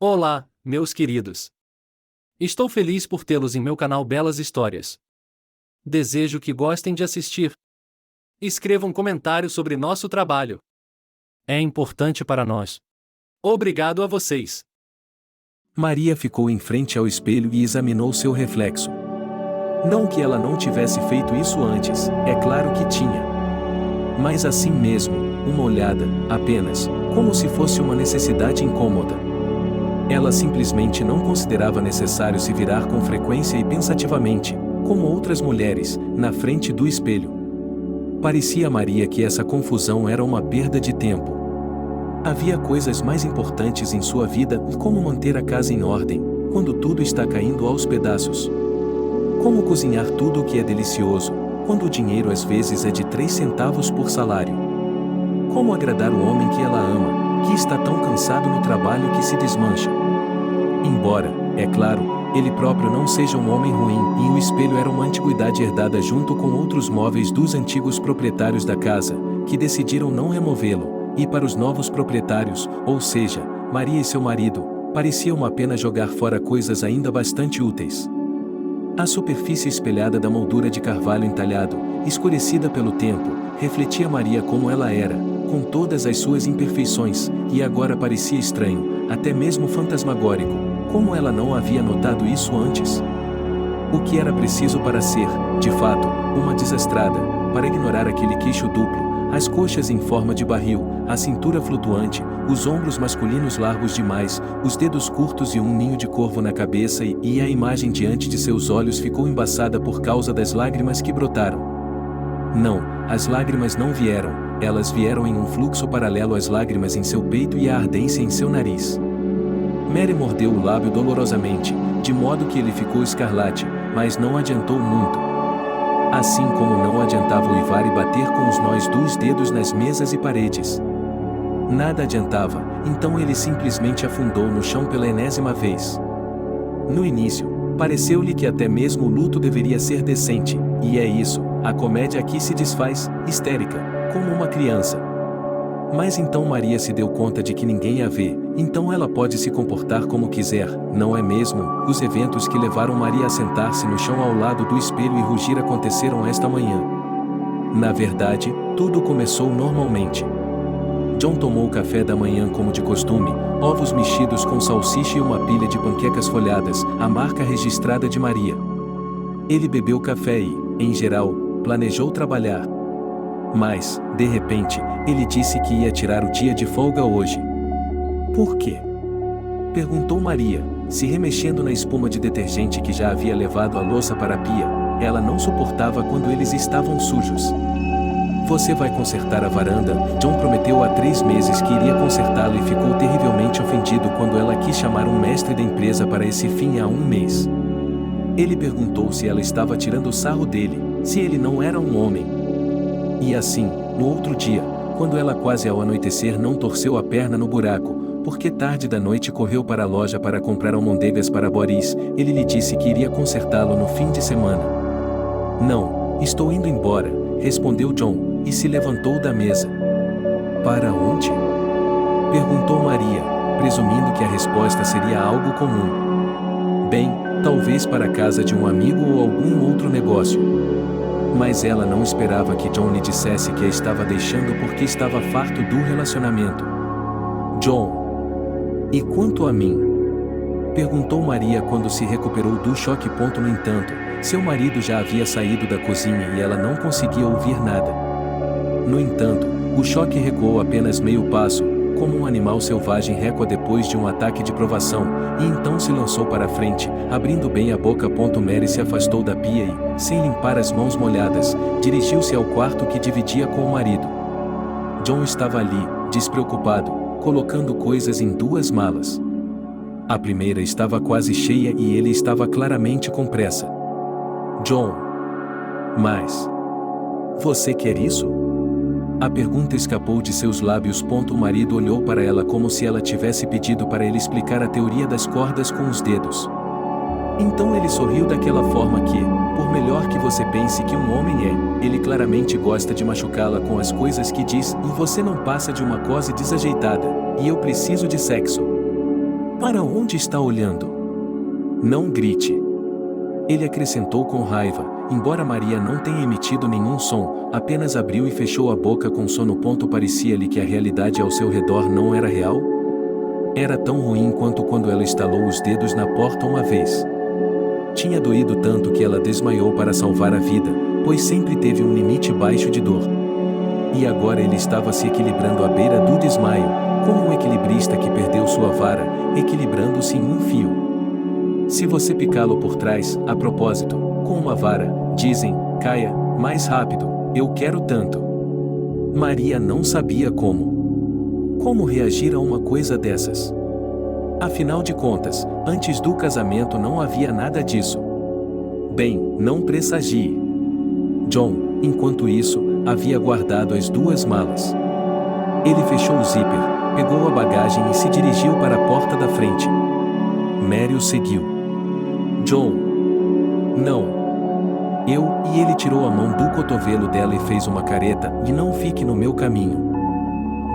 Olá, meus queridos. Estou feliz por tê-los em meu canal Belas Histórias. Desejo que gostem de assistir. Escreva um comentário sobre nosso trabalho. É importante para nós. Obrigado a vocês. Maria ficou em frente ao espelho e examinou seu reflexo. Não que ela não tivesse feito isso antes, é claro que tinha. Mas assim mesmo, uma olhada, apenas, como se fosse uma necessidade incômoda. Ela simplesmente não considerava necessário se virar com frequência e pensativamente, como outras mulheres, na frente do espelho. Parecia a Maria que essa confusão era uma perda de tempo. Havia coisas mais importantes em sua vida, como manter a casa em ordem, quando tudo está caindo aos pedaços. Como cozinhar tudo o que é delicioso, quando o dinheiro às vezes é de 3 centavos por salário. Como agradar o homem que ela ama, que está tão cansado no trabalho que se desmancha. Embora, é claro, ele próprio não seja um homem ruim, e o espelho era uma antiguidade herdada junto com outros móveis dos antigos proprietários da casa, que decidiram não removê-lo, e para os novos proprietários, ou seja, Maria e seu marido, pareciam apenas jogar fora coisas ainda bastante úteis. A superfície espelhada da moldura de carvalho entalhado, escurecida pelo tempo, refletia Maria como ela era, com todas as suas imperfeições, e agora parecia estranho, até mesmo fantasmagórico, como ela não havia notado isso antes. O que era preciso para ser, de fato, uma desastrada, para ignorar aquele queixo duplo, as coxas em forma de barril, a cintura flutuante, os ombros masculinos largos demais, os dedos curtos e um ninho de corvo na cabeça e a imagem diante de seus olhos ficou embaçada por causa das lágrimas que brotaram. Não, as lágrimas não vieram, elas vieram em um fluxo paralelo às lágrimas em seu peito e à ardência em seu nariz. Mary mordeu o lábio dolorosamente, de modo que ele ficou escarlate, mas não adiantou muito. Assim como não adiantava uivar e bater com os nós dos dedos nas mesas e paredes. Nada adiantava, então ele simplesmente afundou no chão pela enésima vez. No início, pareceu-lhe que até mesmo o luto deveria ser decente, e é isso, a comédia aqui se desfaz, histérica, como uma criança. Mas então Maria se deu conta de que ninguém a vê, então ela pode se comportar como quiser, não é mesmo? Os eventos que levaram Maria a sentar-se no chão ao lado do espelho e rugir aconteceram esta manhã. Na verdade, tudo começou normalmente. John tomou o café da manhã como de costume, ovos mexidos com salsicha e uma pilha de panquecas folhadas, a marca registrada de Maria. Ele bebeu café e, em geral, planejou trabalhar. Mas, de repente, ele disse que ia tirar o dia de folga hoje. Por quê? Perguntou Maria, se remexendo na espuma de detergente que já havia levado a louça para a pia. Ela não suportava quando eles estavam sujos. Você vai consertar a varanda? John prometeu há 3 meses que iria consertá-la e ficou terrivelmente ofendido quando ela quis chamar um mestre da empresa para esse fim há 1 mês. Ele perguntou se ela estava tirando o sarro dele, se ele não era um homem. E assim, no outro dia, quando ela quase ao anoitecer não torceu a perna no buraco, porque tarde da noite correu para a loja para comprar almôndegas para Boris, ele lhe disse que iria consertá-lo no fim de semana. Não, estou indo embora, respondeu John, e se levantou da mesa. Para onde? Perguntou Maria, presumindo que a resposta seria algo comum. Bem, talvez para a casa de um amigo ou algum outro negócio. Mas ela não esperava que John lhe dissesse que a estava deixando porque estava farto do relacionamento. John. E quanto a mim? Perguntou Maria quando se recuperou do choque. No entanto, seu marido já havia saído da cozinha e ela não conseguia ouvir nada. No entanto, o choque recuou apenas meio passo, como um animal selvagem recua depois de um ataque de provação, e então se lançou para a frente, abrindo bem a boca. Mary se afastou da pia e, sem limpar as mãos molhadas, dirigiu-se ao quarto que dividia com o marido. John estava ali, despreocupado, colocando coisas em 2 malas. A primeira estava quase cheia e ele estava claramente com pressa. John. Mas... você quer isso? A pergunta escapou de seus lábios. O marido olhou para ela como se ela tivesse pedido para ele explicar a teoria das cordas com os dedos. Então ele sorriu daquela forma que, por melhor que você pense que um homem é, ele claramente gosta de machucá-la com as coisas que diz, e você não passa de uma cose desajeitada, e eu preciso de sexo. Para onde está olhando? Não grite. Ele acrescentou com raiva, embora Maria não tenha emitido nenhum som, apenas abriu e fechou a boca com sono. Parecia-lhe que a realidade ao seu redor não era real? Era tão ruim quanto quando ela estalou os dedos na porta uma vez. Tinha doído tanto que ela desmaiou para salvar a vida, pois sempre teve um limite baixo de dor. E agora ele estava se equilibrando à beira do desmaio, como um equilibrista que perdeu sua vara, equilibrando-se em um fio. Se você picá-lo por trás, a propósito, com uma vara, dizem, caia, mais rápido, eu quero tanto. Maria não sabia como reagir a uma coisa dessas. Afinal de contas, antes do casamento não havia nada disso. Bem, não pressagie. John, enquanto isso, havia guardado as 2 malas. Ele fechou o zíper, pegou a bagagem e se dirigiu para a porta da frente. Mary o seguiu. John. Não. E ele tirou a mão do cotovelo dela e fez uma careta, e não fique no meu caminho.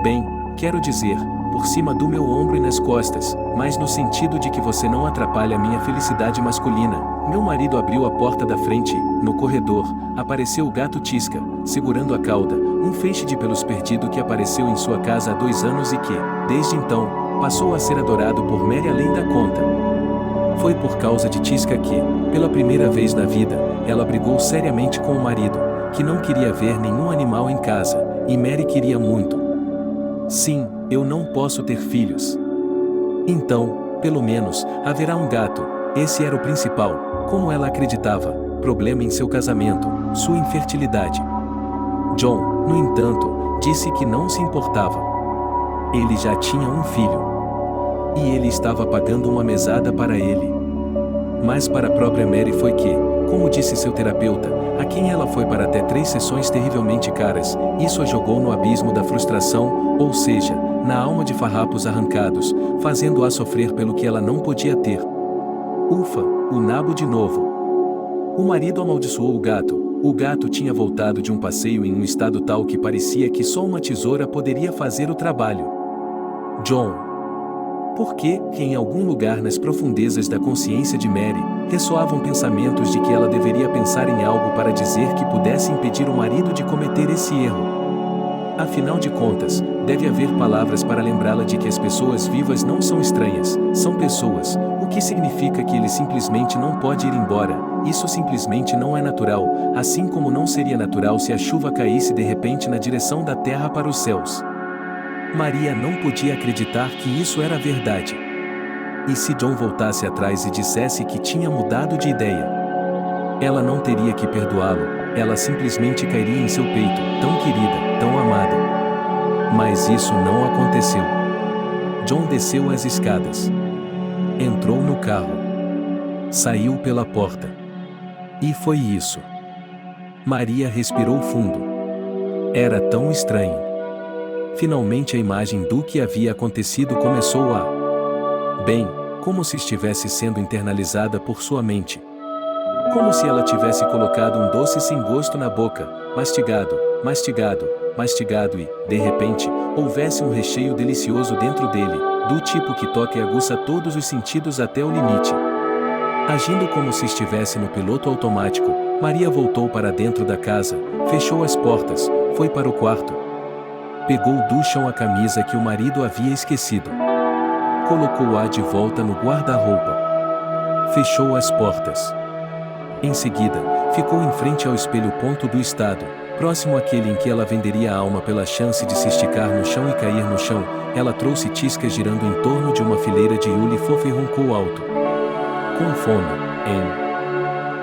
Bem, quero dizer, por cima do meu ombro e nas costas, mas no sentido de que você não atrapalha a minha felicidade masculina. Meu marido abriu a porta da frente, no corredor, apareceu o gato Tisca, segurando a cauda, um feixe de pelos perdido que apareceu em sua casa há 2 anos e que, desde então, passou a ser adorado por Mary além da conta. Foi por causa de Tisca que, pela primeira vez na vida, ela brigou seriamente com o marido, que não queria ver nenhum animal em casa, e Mary queria muito. Sim, eu não posso ter filhos. Então, pelo menos, haverá um gato. Esse era o principal, como ela acreditava, problema em seu casamento, sua infertilidade. John, no entanto, disse que não se importava. Ele já tinha um filho. E ele estava pagando uma mesada para ele. Mas para a própria Mary foi que, como disse seu terapeuta, a quem ela foi para até 3 sessões terrivelmente caras, isso a jogou no abismo da frustração, ou seja, na alma de farrapos arrancados, fazendo-a sofrer pelo que ela não podia ter. Ufa, o nabo de novo. O marido amaldiçoou o gato. O gato tinha voltado de um passeio em um estado tal que parecia que só uma tesoura poderia fazer o trabalho. John. Porque, em algum lugar nas profundezas da consciência de Mary, ressoavam pensamentos de que ela deveria pensar em algo para dizer que pudesse impedir o marido de cometer esse erro. Afinal de contas, deve haver palavras para lembrá-la de que as pessoas vivas não são estranhas, são pessoas, o que significa que ele simplesmente não pode ir embora. Isso simplesmente não é natural, assim como não seria natural se a chuva caísse de repente na direção da terra para os céus. Maria não podia acreditar que isso era verdade. E se John voltasse atrás e dissesse que tinha mudado de ideia? Ela não teria que perdoá-lo, ela simplesmente cairia em seu peito, tão querida, tão amada. Mas isso não aconteceu. John desceu as escadas. Entrou no carro. Saiu pela porta. E foi isso. Maria respirou fundo. Era tão estranho. Finalmente a imagem do que havia acontecido começou a... Bem, como se estivesse sendo internalizada por sua mente. Como se ela tivesse colocado um doce sem gosto na boca, mastigado, mastigado, mastigado e, de repente, houvesse um recheio delicioso dentro dele, do tipo que toca e aguça todos os sentidos até o limite. Agindo como se estivesse no piloto automático, Maria voltou para dentro da casa, fechou as portas, foi para o quarto. Pegou do chão a camisa que o marido havia esquecido. Colocou-a de volta no guarda-roupa. Fechou as portas. Em seguida, ficou em frente ao espelho do estado, próximo àquele em que ela venderia a alma pela chance de se esticar no chão e cair no chão. Ela trouxe Tisca girando em torno de uma fileira de hule fofa e roncou alto. Com fome, hein?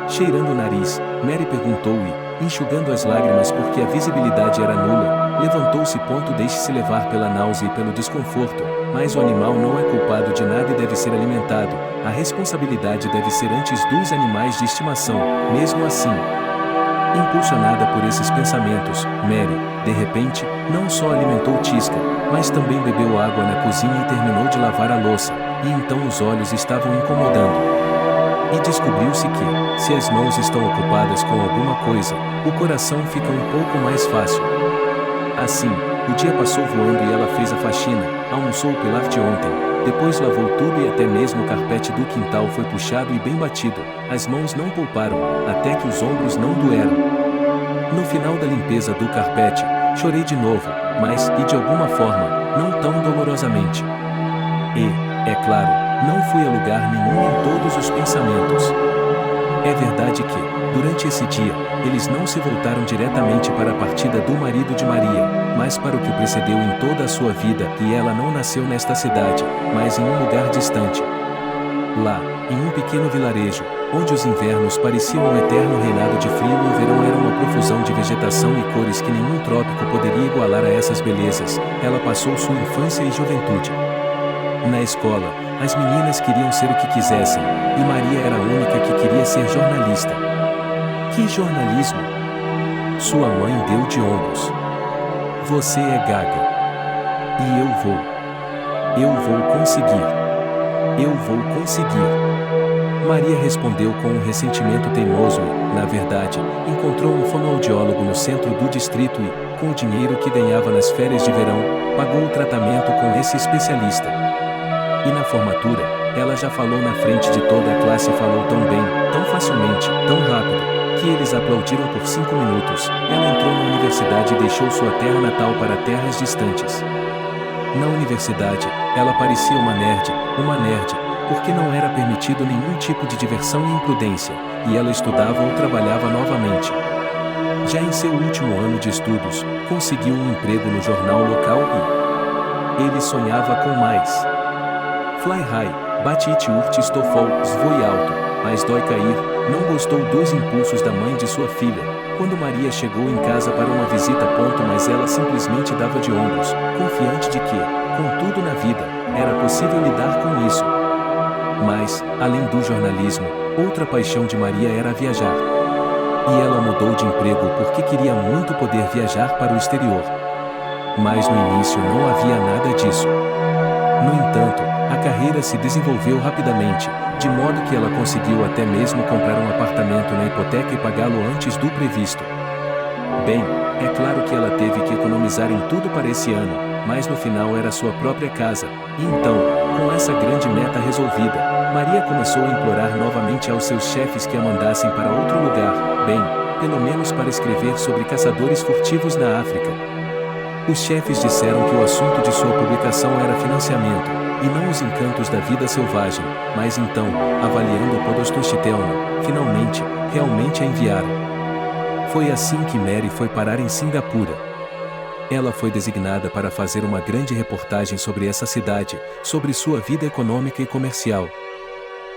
Cheirando o nariz, Mary perguntou e, enxugando as lágrimas porque a visibilidade era nula, levantou-se. Deixe-se levar pela náusea e pelo desconforto, mas o animal não é culpado de nada e deve ser alimentado. A responsabilidade deve ser antes dos animais de estimação, mesmo assim. Impulsionada por esses pensamentos, Mary, de repente, não só alimentou Tisca, mas também bebeu água na cozinha e terminou de lavar a louça, e então os olhos estavam incomodando. E descobriu-se que, se as mãos estão ocupadas com alguma coisa, o coração fica um pouco mais fácil. Assim, o dia passou voando e ela fez a faxina, almoçou o pilar de ontem, depois lavou tudo e até mesmo o carpete do quintal foi puxado e bem batido, as mãos não pouparam, até que os ombros não doeram. No final da limpeza do carpete, chorei de novo, mas, e de alguma forma, não tão dolorosamente. E, é claro, não fui a lugar nenhum em todos os pensamentos. É verdade que, durante esse dia, eles não se voltaram diretamente para a partida do marido de Maria, mas para o que o precedeu em toda a sua vida, e ela não nasceu nesta cidade, mas em um lugar distante. Lá, em um pequeno vilarejo, onde os invernos pareciam um eterno reinado de frio e o verão era uma profusão de vegetação e cores que nenhum trópico poderia igualar a essas belezas, ela passou sua infância e juventude. Na escola, as meninas queriam ser o que quisessem, e Maria era a única que queria ser jornalista. Que jornalismo? Sua mãe deu de ombros. Você é gaga. E eu vou. Eu vou conseguir. Eu vou conseguir. Maria respondeu com um ressentimento teimoso e, na verdade, encontrou um fonoaudiólogo no centro do distrito e, com o dinheiro que ganhava nas férias de verão, pagou o tratamento com esse especialista. E na formatura, ela já falou na frente de toda a classe e falou tão bem, tão facilmente, tão rápido, que eles aplaudiram por 5 minutos. Ela entrou na universidade e deixou sua terra natal para terras distantes. Na universidade, ela parecia uma nerd, porque não era permitido nenhum tipo de diversão e imprudência, e ela estudava ou trabalhava novamente. Já em seu último ano de estudos, conseguiu um emprego no jornal local e... ele sonhava com mais. Fly high, bate it urt stofol, voe alto, mas dói cair, não gostou dos impulsos da mãe de sua filha, quando Maria chegou em casa para uma visita. Mas ela simplesmente dava de ombros, confiante de que, com tudo na vida, era possível lidar com isso. Mas, além do jornalismo, outra paixão de Maria era viajar. E ela mudou de emprego porque queria muito poder viajar para o exterior. Mas no início não havia nada disso. No entanto, a carreira se desenvolveu rapidamente, de modo que ela conseguiu até mesmo comprar um apartamento na hipoteca e pagá-lo antes do previsto. Bem, é claro que ela teve que economizar em tudo para esse ano, mas no final era sua própria casa, e então, com essa grande meta resolvida, Maria começou a implorar novamente aos seus chefes que a mandassem para outro lugar, bem, pelo menos para escrever sobre caçadores furtivos na África. Os chefes disseram que o assunto de sua publicação era financiamento, e não os encantos da vida selvagem, mas então, avaliando o Podostostelno, finalmente, realmente a enviaram. Foi assim que Mary foi parar em Singapura. Ela foi designada para fazer uma grande reportagem sobre essa cidade, sobre sua vida econômica e comercial.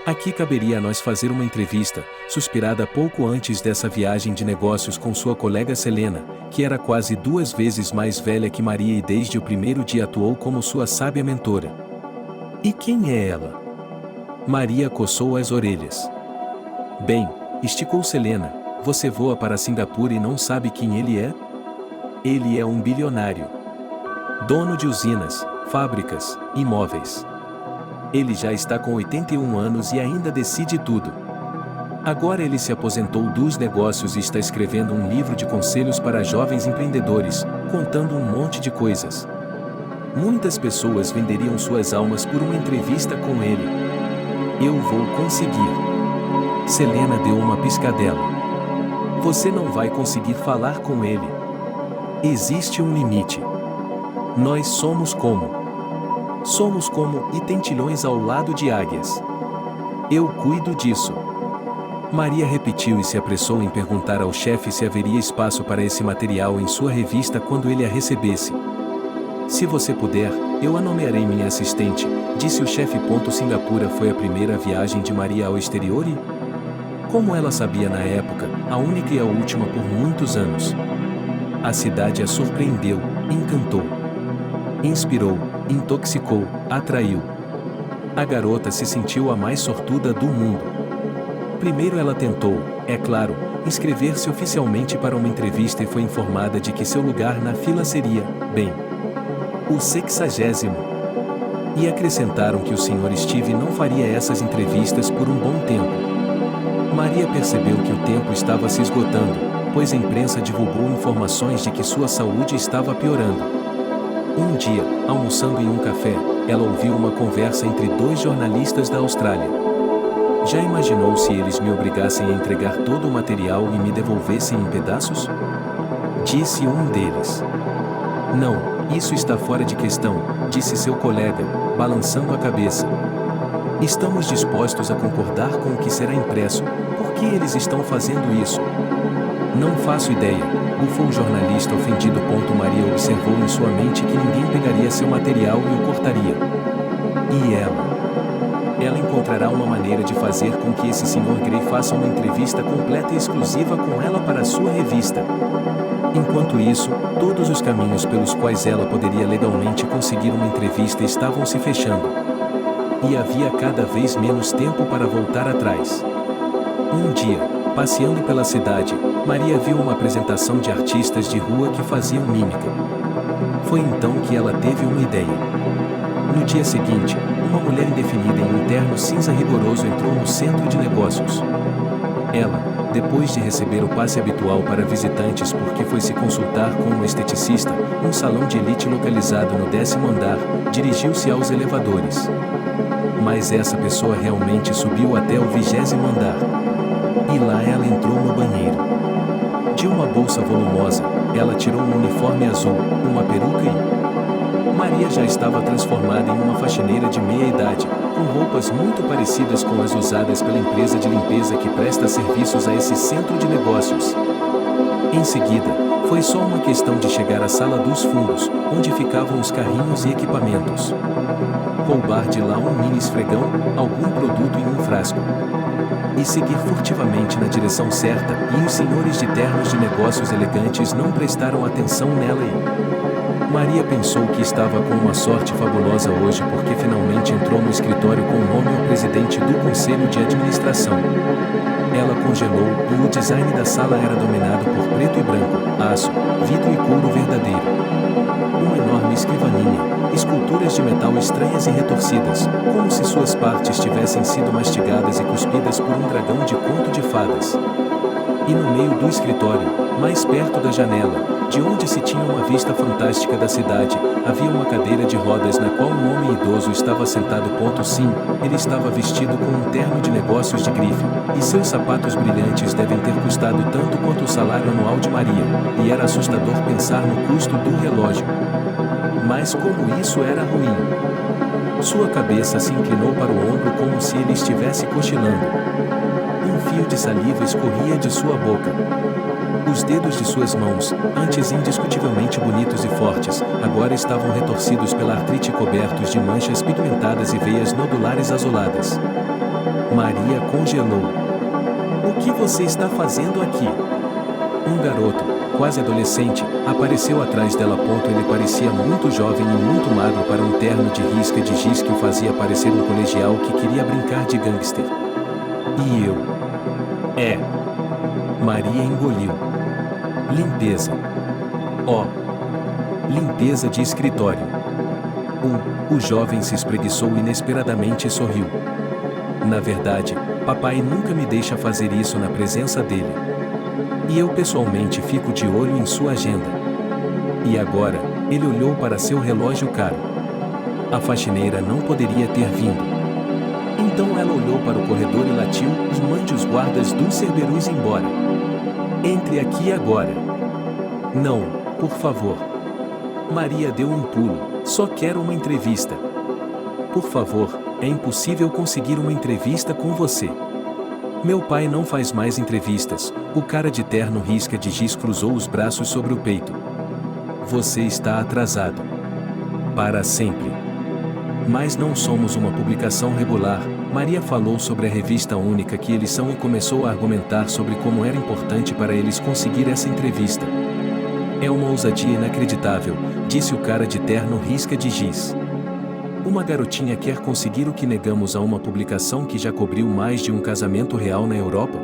Aqui caberia a nós fazer uma entrevista, suspirada pouco antes dessa viagem de negócios com sua colega Selena, que era quase 2 vezes mais velha que Maria e desde o primeiro dia atuou como sua sábia mentora. E quem é ela? Maria coçou as orelhas. Bem, esticou Selena, você voa para Singapura e não sabe quem ele é? Ele é um bilionário. Dono de usinas, fábricas, imóveis. Ele já está com 81 anos e ainda decide tudo. Agora ele se aposentou dos negócios e está escrevendo um livro de conselhos para jovens empreendedores, contando um monte de coisas. Muitas pessoas venderiam suas almas por uma entrevista com ele. Eu vou conseguir. Selena deu uma piscadela. Você não vai conseguir falar com ele. Existe um limite. Nós somos como e tentilhões ao lado de águias. Eu cuido disso. Maria repetiu e se apressou em perguntar ao chefe se haveria espaço para esse material em sua revista quando ele a recebesse. Se você puder, eu a nomearei minha assistente, disse o chefe. Singapura foi a primeira viagem de Maria ao exterior e, como ela sabia na época, a única e a última por muitos anos. A cidade a surpreendeu, encantou. Inspirou, intoxicou, atraiu. A garota se sentiu a mais sortuda do mundo. Primeiro ela tentou, é claro, inscrever-se oficialmente para uma entrevista e foi informada de que seu lugar na fila seria, bem, o 60º. E acrescentaram que o Sr. Steve não faria essas entrevistas por um bom tempo. Maria percebeu que o tempo estava se esgotando, pois a imprensa divulgou informações de que sua saúde estava piorando. Um dia, almoçando em um café, ela ouviu uma conversa entre dois jornalistas da Austrália. Já imaginou se eles me obrigassem a entregar todo o material e me devolvessem em pedaços? Disse um deles. Não, isso está fora de questão, disse seu colega, balançando a cabeça. Estamos dispostos a concordar com o que será impresso. Por que eles estão fazendo isso? Não faço ideia, bufou o jornalista ofendido. Maria observou em sua mente que ninguém pegaria seu material e o cortaria. E ela? Ela encontrará uma maneira de fazer com que esse Sr. Gray faça uma entrevista completa e exclusiva com ela para sua revista. Enquanto isso, todos os caminhos pelos quais ela poderia legalmente conseguir uma entrevista estavam se fechando. E havia cada vez menos tempo para voltar atrás. Um dia, passeando pela cidade, Maria viu uma apresentação de artistas de rua que faziam mímica. Foi então que ela teve uma ideia. No dia seguinte, uma mulher indefinida em um terno cinza rigoroso entrou no centro de negócios. Ela, depois de receber o passe habitual para visitantes porque foi se consultar com um esteticista, um salão de elite localizado no 10º andar, dirigiu-se aos elevadores. Mas essa pessoa realmente subiu até o 20º andar. E lá ela entrou no banheiro. De uma bolsa volumosa, ela tirou um uniforme azul, uma peruca e... Maria já estava transformada em uma faxineira de meia-idade, com roupas muito parecidas com as usadas pela empresa de limpeza que presta serviços a esse centro de negócios. Em seguida, foi só uma questão de chegar à sala dos fundos, onde ficavam os carrinhos e equipamentos. Roubar de lá um mini esfregão, algum produto em um frasco. E seguir furtivamente na direção certa, e os senhores de ternos de negócios elegantes não prestaram atenção nela e... Maria pensou que estava com uma sorte fabulosa hoje porque finalmente entrou no escritório com o nome ao presidente do conselho de administração. Ela congelou e o design da sala era dominado por preto e branco, aço, vidro e couro verdadeiro. Uma enorme escrivaninha, esculturas de metal estranhas e retorcidas, como se suas partes tivessem sido mastigadas e cuspidas por um dragão de conto de fadas. E no meio do escritório, mais perto da janela, de onde se tinha uma vista fantástica da cidade, havia uma cadeira de rodas na qual um homem idoso estava sentado. Sim, ele estava vestido com um terno de negócios de grife, e seus sapatos brilhantes devem ter custado tanto quanto o salário anual de Maria, e era assustador pensar no custo do relógio. Mas como isso era ruim! Sua cabeça se inclinou para o ombro como se ele estivesse cochilando. Um fio de saliva escorria de sua boca. Os dedos de suas mãos, antes indiscutivelmente bonitos e fortes, agora estavam retorcidos pela artrite cobertos de manchas pigmentadas e veias nodulares azuladas. Maria congelou. O que você está fazendo aqui? Um garoto, quase adolescente, apareceu atrás dela. Ele parecia muito jovem e muito magro para um terno de risca de giz que o fazia parecer um colegial que queria brincar de gangster. E eu? Maria engoliu. Limpeza. Limpeza de escritório. O jovem se espreguiçou inesperadamente e sorriu. Na verdade, papai nunca me deixa fazer isso na presença dele. E eu pessoalmente fico de olho em sua agenda. E agora, ele olhou para seu relógio caro. A faxineira não poderia ter vindo. Então ela olhou para o corredor e latiu: mande os guardas dos Cerberus embora. Entre aqui agora. Não, por favor. Maria deu um pulo. Só quero uma entrevista. Por favor, é impossível conseguir uma entrevista com você. Meu pai não faz mais entrevistas. O cara de terno risca de giz cruzou os braços sobre o peito. Você está atrasado. Para sempre. Mas não somos uma publicação regular. Maria falou sobre a revista única que eles são e começou a argumentar sobre como era importante para eles conseguir essa entrevista. É uma ousadia inacreditável, disse o cara de terno risca de giz. Uma garotinha quer conseguir o que negamos a uma publicação que já cobriu mais de um casamento real na Europa?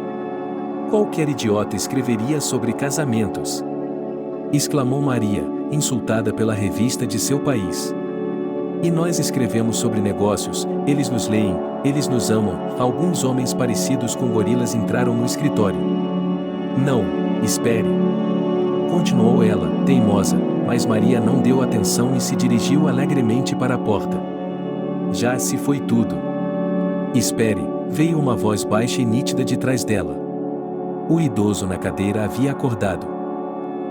Qualquer idiota escreveria sobre casamentos. Exclamou Maria, insultada pela revista de seu país. E nós escrevemos sobre negócios, eles nos leem, eles nos amam. Alguns homens parecidos com gorilas entraram no escritório. Não, espere. Continuou ela, teimosa, mas Maria não deu atenção e se dirigiu alegremente para a porta. já se foi tudo. Espere, veio uma voz baixa e nítida de trás dela. O idoso na cadeira havia acordado.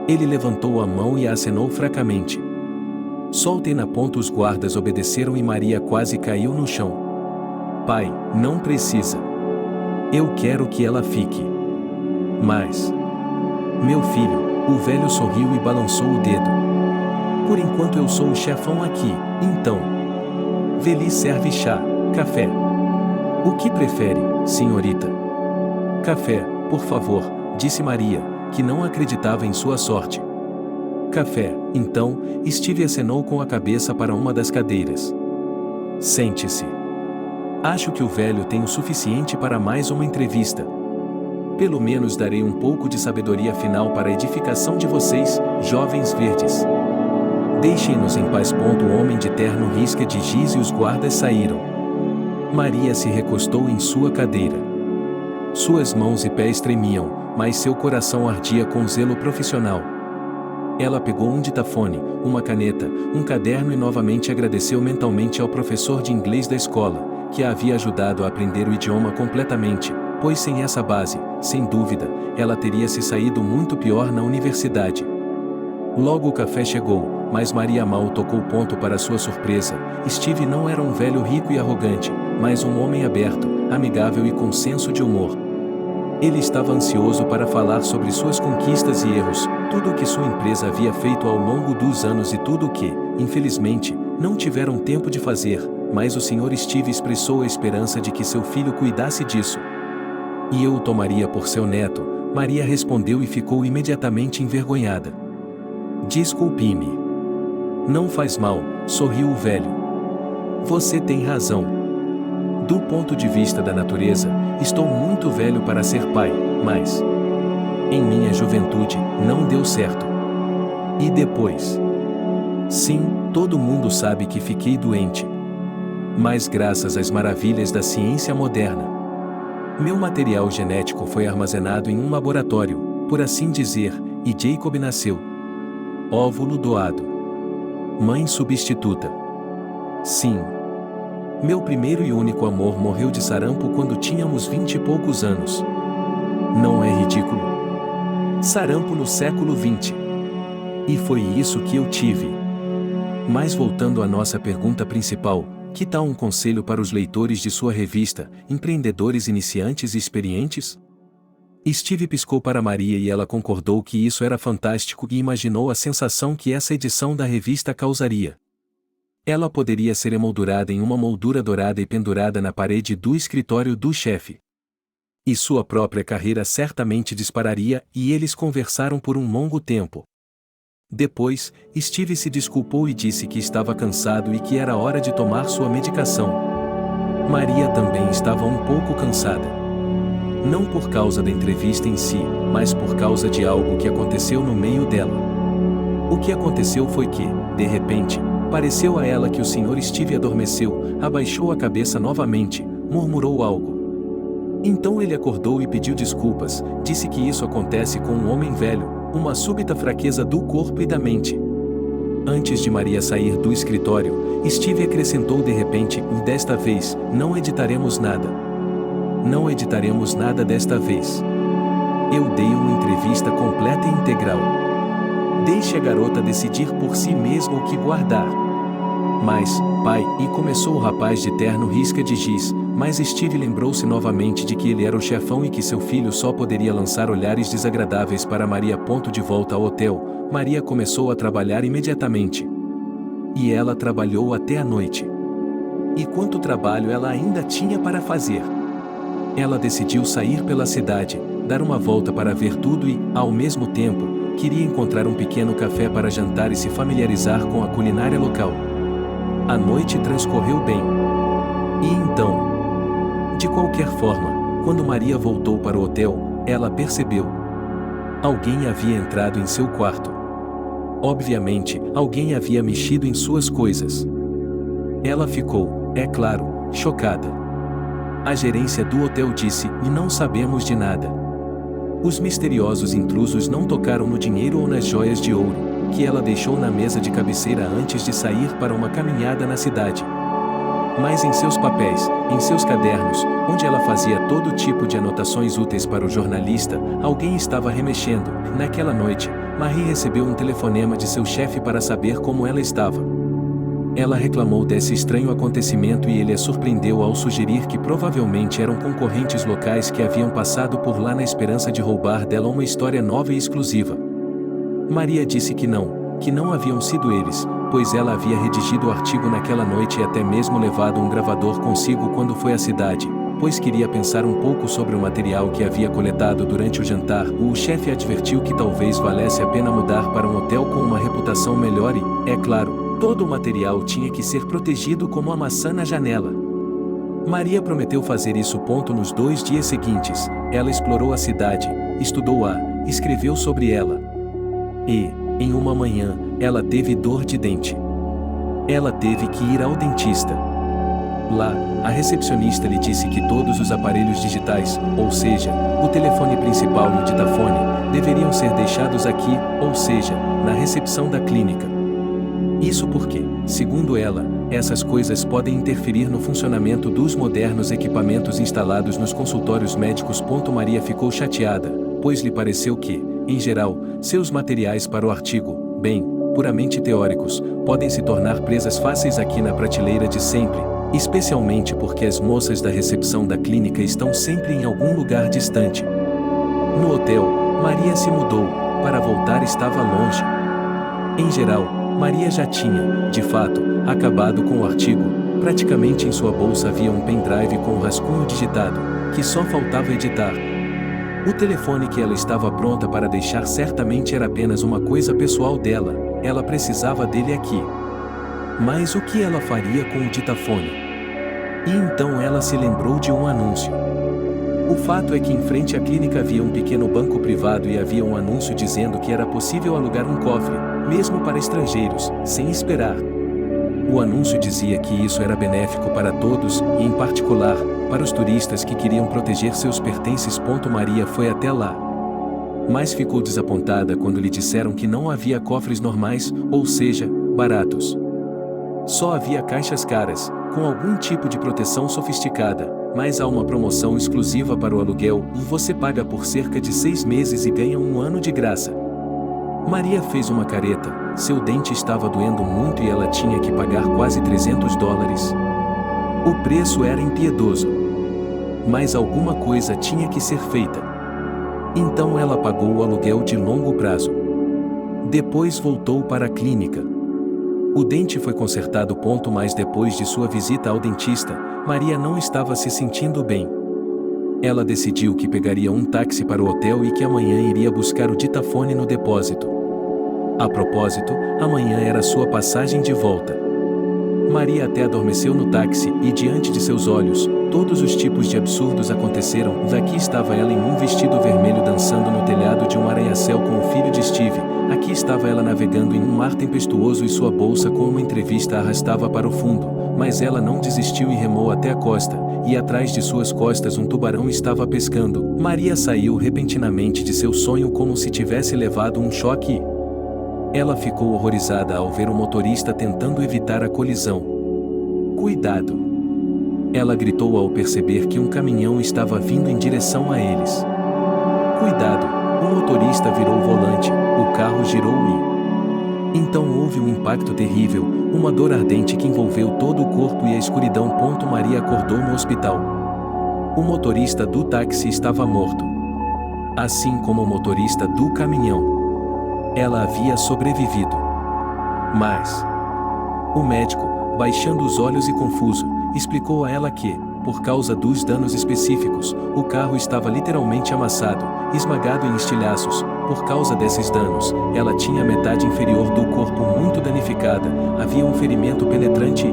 Ele levantou a mão e a acenou fracamente. Soltem na ponta. Os guardas obedeceram e Maria quase caiu no chão. Pai, não precisa. Eu quero que ela fique. Mas... Meu filho, o velho sorriu e balançou o dedo. Por enquanto eu sou o chefão aqui, então. Veli serve chá, café. O que prefere, senhorita? Café, por favor, disse Maria, que não acreditava em sua sorte. Café, então. Steve acenou com a cabeça para uma das cadeiras. Sente-se. Acho que o velho tem o suficiente para mais uma entrevista. Pelo menos darei um pouco de sabedoria final para a edificação de vocês, jovens verdes. Deixem-nos em paz. O homem de terno risca de giz e os guardas saíram. Maria se recostou em sua cadeira. Suas mãos e pés tremiam, mas seu coração ardia com zelo profissional. Ela pegou um ditafone, uma caneta, um caderno e novamente agradeceu mentalmente ao professor de inglês da escola, que a havia ajudado a aprender o idioma completamente, pois sem essa base, sem dúvida, ela teria se saído muito pior na universidade. Logo o café chegou, mas Maria mal tocou. Para sua surpresa, Steve não era um velho rico e arrogante, mas um homem aberto, amigável e com senso de humor. Ele estava ansioso para falar sobre suas conquistas e erros, tudo o que sua empresa havia feito ao longo dos anos e tudo o que, infelizmente, não tiveram tempo de fazer, mas o Sr. Steve expressou a esperança de que seu filho cuidasse disso. E eu o tomaria por seu neto, Maria respondeu e ficou imediatamente envergonhada. Desculpe-me. Não faz mal, sorriu o velho. Você tem razão. Do ponto de vista da natureza, estou muito velho para ser pai, mas... Em minha juventude, não deu certo. E depois? Sim, todo mundo sabe que fiquei doente. Mas graças às maravilhas da ciência moderna, meu material genético foi armazenado em um laboratório, por assim dizer, e Jacob nasceu. Óvulo doado. Mãe substituta. Sim. Meu primeiro e único amor morreu de sarampo quando tínhamos 20 e poucos anos. Não é ridículo? Sarampo no século XX. E foi isso que eu tive. Mas voltando à nossa pergunta principal, que tal um conselho para os leitores de sua revista, empreendedores iniciantes e experientes? Steve piscou para Maria e ela concordou que isso era fantástico e imaginou a sensação que essa edição da revista causaria. Ela poderia ser emoldurada em uma moldura dourada e pendurada na parede do escritório do chefe. E sua própria carreira certamente dispararia, e eles conversaram por um longo tempo. Depois, Steve se desculpou e disse que estava cansado e que era hora de tomar sua medicação. Maria também estava um pouco cansada. Não por causa da entrevista em si, mas por causa de algo que aconteceu no meio dela. O que aconteceu foi que, de repente, pareceu a ela que o Sr. Steve adormeceu, abaixou a cabeça novamente, murmurou algo. Então ele acordou e pediu desculpas, disse que isso acontece com um homem velho, uma súbita fraqueza do corpo e da mente. Antes de Maria sair do escritório, Steve acrescentou de repente, e desta vez, não editaremos nada. Não editaremos nada desta vez. Eu dei uma entrevista completa e integral. Deixe a garota decidir por si mesma o que guardar. Mas, pai, e começou o rapaz de terno risca de giz, mas Steve lembrou-se novamente de que ele era o chefão e que seu filho só poderia lançar olhares desagradáveis para Maria. De volta ao hotel, Maria começou a trabalhar imediatamente. E ela trabalhou até a noite. E quanto trabalho ela ainda tinha para fazer? Ela decidiu sair pela cidade, dar uma volta para ver tudo e, ao mesmo tempo, queria encontrar um pequeno café para jantar e se familiarizar com a culinária local. A noite transcorreu bem. E então? De qualquer forma, quando Maria voltou para o hotel, ela percebeu. Alguém havia entrado em seu quarto. Obviamente, alguém havia mexido em suas coisas. Ela ficou, é claro, chocada. A gerência do hotel disse, e não sabemos de nada. Os misteriosos intrusos não tocaram no dinheiro ou nas joias de ouro, que ela deixou na mesa de cabeceira antes de sair para uma caminhada na cidade. Mas em seus papéis, em seus cadernos, onde ela fazia todo tipo de anotações úteis para o jornalista, alguém estava remexendo. Naquela noite, Marie recebeu um telefonema de seu chefe para saber como ela estava. Ela reclamou desse estranho acontecimento e ele a surpreendeu ao sugerir que provavelmente eram concorrentes locais que haviam passado por lá na esperança de roubar dela uma história nova e exclusiva. Maria disse que não haviam sido eles, pois ela havia redigido o artigo naquela noite e até mesmo levado um gravador consigo quando foi à cidade, pois queria pensar um pouco sobre o material que havia coletado durante o jantar. O chefe advertiu que talvez valesse a pena mudar para um hotel com uma reputação melhor e, é claro, todo o material tinha que ser protegido como a maçã na janela. Maria prometeu fazer isso. Nos 2 dias seguintes, ela explorou a cidade, estudou-a, escreveu sobre ela. E, em uma manhã, ela teve dor de dente. Ela teve que ir ao dentista. Lá, a recepcionista lhe disse que todos os aparelhos digitais, ou seja, o telefone principal e o ditafone, deveriam ser deixados aqui, ou seja, na recepção da clínica. Isso porque, segundo ela, essas coisas podem interferir no funcionamento dos modernos equipamentos instalados nos consultórios médicos. Maria ficou chateada, pois lhe pareceu que, em geral, seus materiais para o artigo, bem, puramente teóricos, podem se tornar presas fáceis aqui na prateleira de sempre, especialmente porque as moças da recepção da clínica estão sempre em algum lugar distante. No hotel, Maria se mudou, para voltar estava longe. Em geral, Maria já tinha, de fato, acabado com o artigo. Praticamente em sua bolsa havia um pendrive com o rascunho digitado, que só faltava editar. O telefone que ela estava pronta para deixar certamente era apenas uma coisa pessoal dela, ela precisava dele aqui. Mas o que ela faria com o ditafone? E então ela se lembrou de um anúncio. O fato é que em frente à clínica havia um pequeno banco privado e havia um anúncio dizendo que era possível alugar um cofre, mesmo para estrangeiros, sem esperar. O anúncio dizia que isso era benéfico para todos, e em particular, para os turistas que queriam proteger seus pertences. Maria foi até lá. Mas ficou desapontada quando lhe disseram que não havia cofres normais, ou seja, baratos. Só havia caixas caras, com algum tipo de proteção sofisticada, mas há uma promoção exclusiva para o aluguel, e você paga por cerca de 6 meses e ganha um ano de graça. Maria fez uma careta, seu dente estava doendo muito e ela tinha que pagar quase $300. O preço era impiedoso. Mas alguma coisa tinha que ser feita. Então ela pagou o aluguel de longo prazo. Depois voltou para a clínica. O dente foi consertado. Mas depois de sua visita ao dentista, Maria não estava se sentindo bem. Ela decidiu que pegaria um táxi para o hotel e que amanhã iria buscar o ditafone no depósito. A propósito, amanhã era sua passagem de volta. Maria até adormeceu no táxi e diante de seus olhos, todos os tipos de absurdos aconteceram. Aqui estava ela em um vestido vermelho dançando no telhado de um arranha-céu com o filho de Steve. Aqui estava ela navegando em um mar tempestuoso e sua bolsa com uma entrevista a arrastava para o fundo, mas ela não desistiu e remou até a costa, e atrás de suas costas um tubarão estava pescando. Maria saiu repentinamente de seu sonho como se tivesse levado um choque. Ela ficou horrorizada ao ver o motorista tentando evitar a colisão. Cuidado! Ela gritou ao perceber que um caminhão estava vindo em direção a eles. Cuidado! O motorista virou o volante, o carro girou e... Então houve um impacto terrível, uma dor ardente que envolveu todo o corpo e a escuridão. Maria acordou no hospital. O motorista do táxi estava morto. Assim como o motorista do caminhão. Ela havia sobrevivido. Mas... o médico, baixando os olhos e confuso, explicou a ela que, por causa dos danos específicos, o carro estava literalmente amassado, esmagado em estilhaços. Por causa desses danos, ela tinha a metade inferior do corpo muito danificada, havia um ferimento penetrante.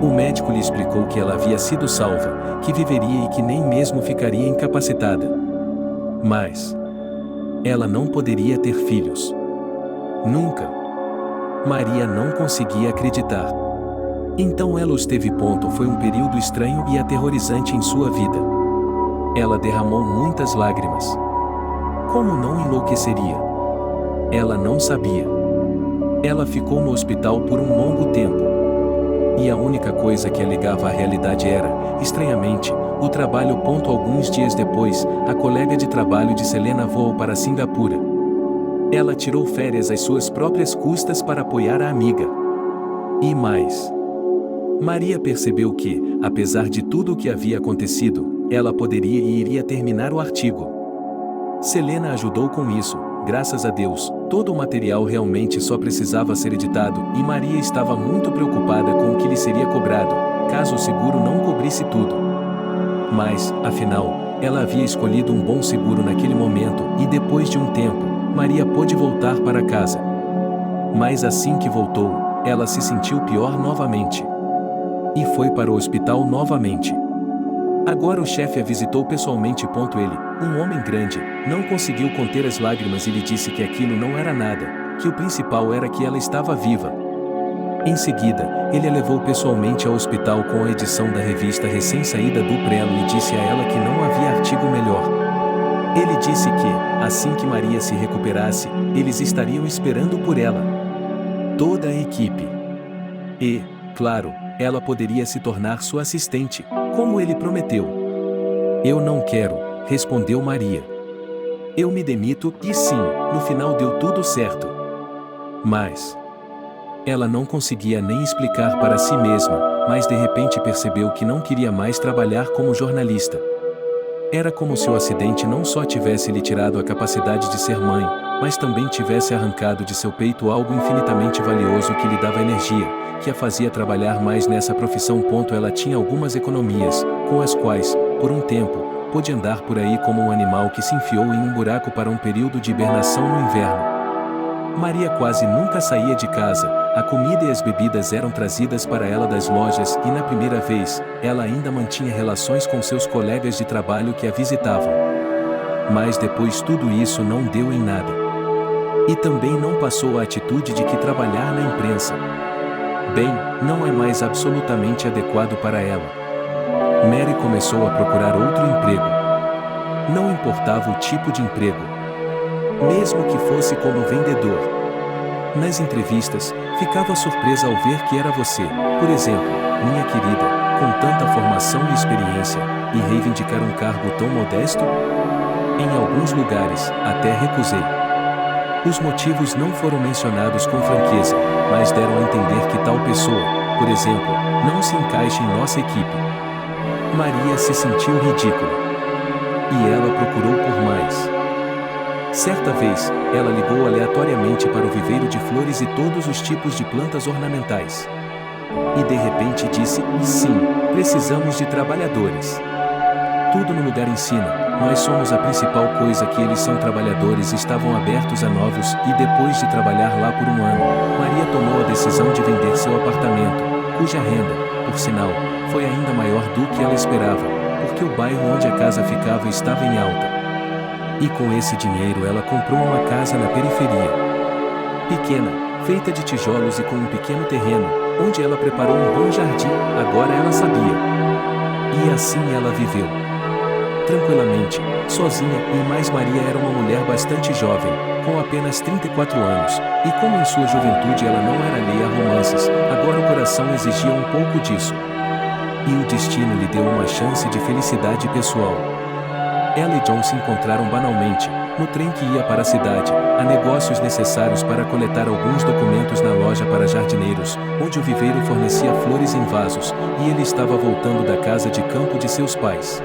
O médico lhe explicou que ela havia sido salva, que viveria e que nem mesmo ficaria incapacitada. Mas... ela não poderia ter filhos. Nunca. Maria não conseguia acreditar. Então ela os teve. Foi um período estranho e aterrorizante em sua vida. Ela derramou muitas lágrimas. Como não enlouqueceria? Ela não sabia. Ela ficou no hospital por um longo tempo. E a única coisa que a ligava à realidade era, estranhamente, o trabalho. Alguns dias depois, a colega de trabalho de Selena voou para Singapura. Ela tirou férias às suas próprias custas para apoiar a amiga. E mais. Maria percebeu que, apesar de tudo o que havia acontecido, ela poderia e iria terminar o artigo. Selena ajudou com isso, graças a Deus, todo o material realmente só precisava ser editado, e Maria estava muito preocupada com o que lhe seria cobrado, caso o seguro não cobrisse tudo. Mas, afinal, ela havia escolhido um bom seguro naquele momento, e depois de um tempo, Maria pôde voltar para casa. Mas assim que voltou, ela se sentiu pior novamente. E foi para o hospital novamente. Agora o chefe a visitou pessoalmente. Ele, um homem grande, não conseguiu conter as lágrimas e lhe disse que aquilo não era nada, que o principal era que ela estava viva. Em seguida, ele a levou pessoalmente ao hospital com a edição da revista recém-saída do prelo e disse a ela que não havia artigo melhor. Ele disse que, assim que Maria se recuperasse, eles estariam esperando por ela. Toda a equipe. E, claro, ela poderia se tornar sua assistente, como ele prometeu. Eu não quero, respondeu Maria. Eu me demito, e sim, no final deu tudo certo. Mas ela não conseguia nem explicar para si mesma, mas de repente percebeu que não queria mais trabalhar como jornalista. Era como se o acidente não só tivesse lhe tirado a capacidade de ser mãe, mas também tivesse arrancado de seu peito algo infinitamente valioso que lhe dava energia, que a fazia trabalhar mais nessa profissão. Ela tinha algumas economias, com as quais, por um tempo, pôde andar por aí como um animal que se enfiou em um buraco para um período de hibernação no inverno. Maria quase nunca saía de casa, a comida e as bebidas eram trazidas para ela das lojas e na primeira vez, ela ainda mantinha relações com seus colegas de trabalho que a visitavam. Mas depois tudo isso não deu em nada. E também não passou a atitude de que trabalhar na imprensa, bem, não é mais absolutamente adequado para ela. Mary começou a procurar outro emprego. Não importava o tipo de emprego. Mesmo que fosse como vendedor. Nas entrevistas, ficava surpresa ao ver que era você, por exemplo, minha querida, com tanta formação e experiência, e reivindicar um cargo tão modesto? Em alguns lugares, até recusei. Os motivos não foram mencionados com franqueza, mas deram a entender que tal pessoa, por exemplo, não se encaixa em nossa equipe. Maria se sentiu ridícula. E ela procurou por mais. Certa vez, ela ligou aleatoriamente para o viveiro de flores e todos os tipos de plantas ornamentais. E de repente disse, sim, precisamos de trabalhadores. Tudo no lugar ensina, nós somos a principal coisa que eles são trabalhadores. Estavam abertos a novos, e depois de trabalhar lá por um ano, Maria tomou a decisão de vender seu apartamento, cuja renda, por sinal, foi ainda maior do que ela esperava, porque o bairro onde a casa ficava estava em alta. E com esse dinheiro ela comprou uma casa na periferia. Pequena, feita de tijolos e com um pequeno terreno, onde ela preparou um bom jardim, agora ela sabia. E assim ela viveu. Tranquilamente, sozinha, e mais Maria era uma mulher bastante jovem, com apenas 34 anos, e como em sua juventude ela não era alheia a romances, agora o coração exigia um pouco disso. E o destino lhe deu uma chance de felicidade pessoal. Ela e John se encontraram banalmente, no trem que ia para a cidade, a negócios necessários para coletar alguns documentos na loja para jardineiros, onde o viveiro fornecia flores em vasos, e ele estava voltando da casa de campo de seus pais.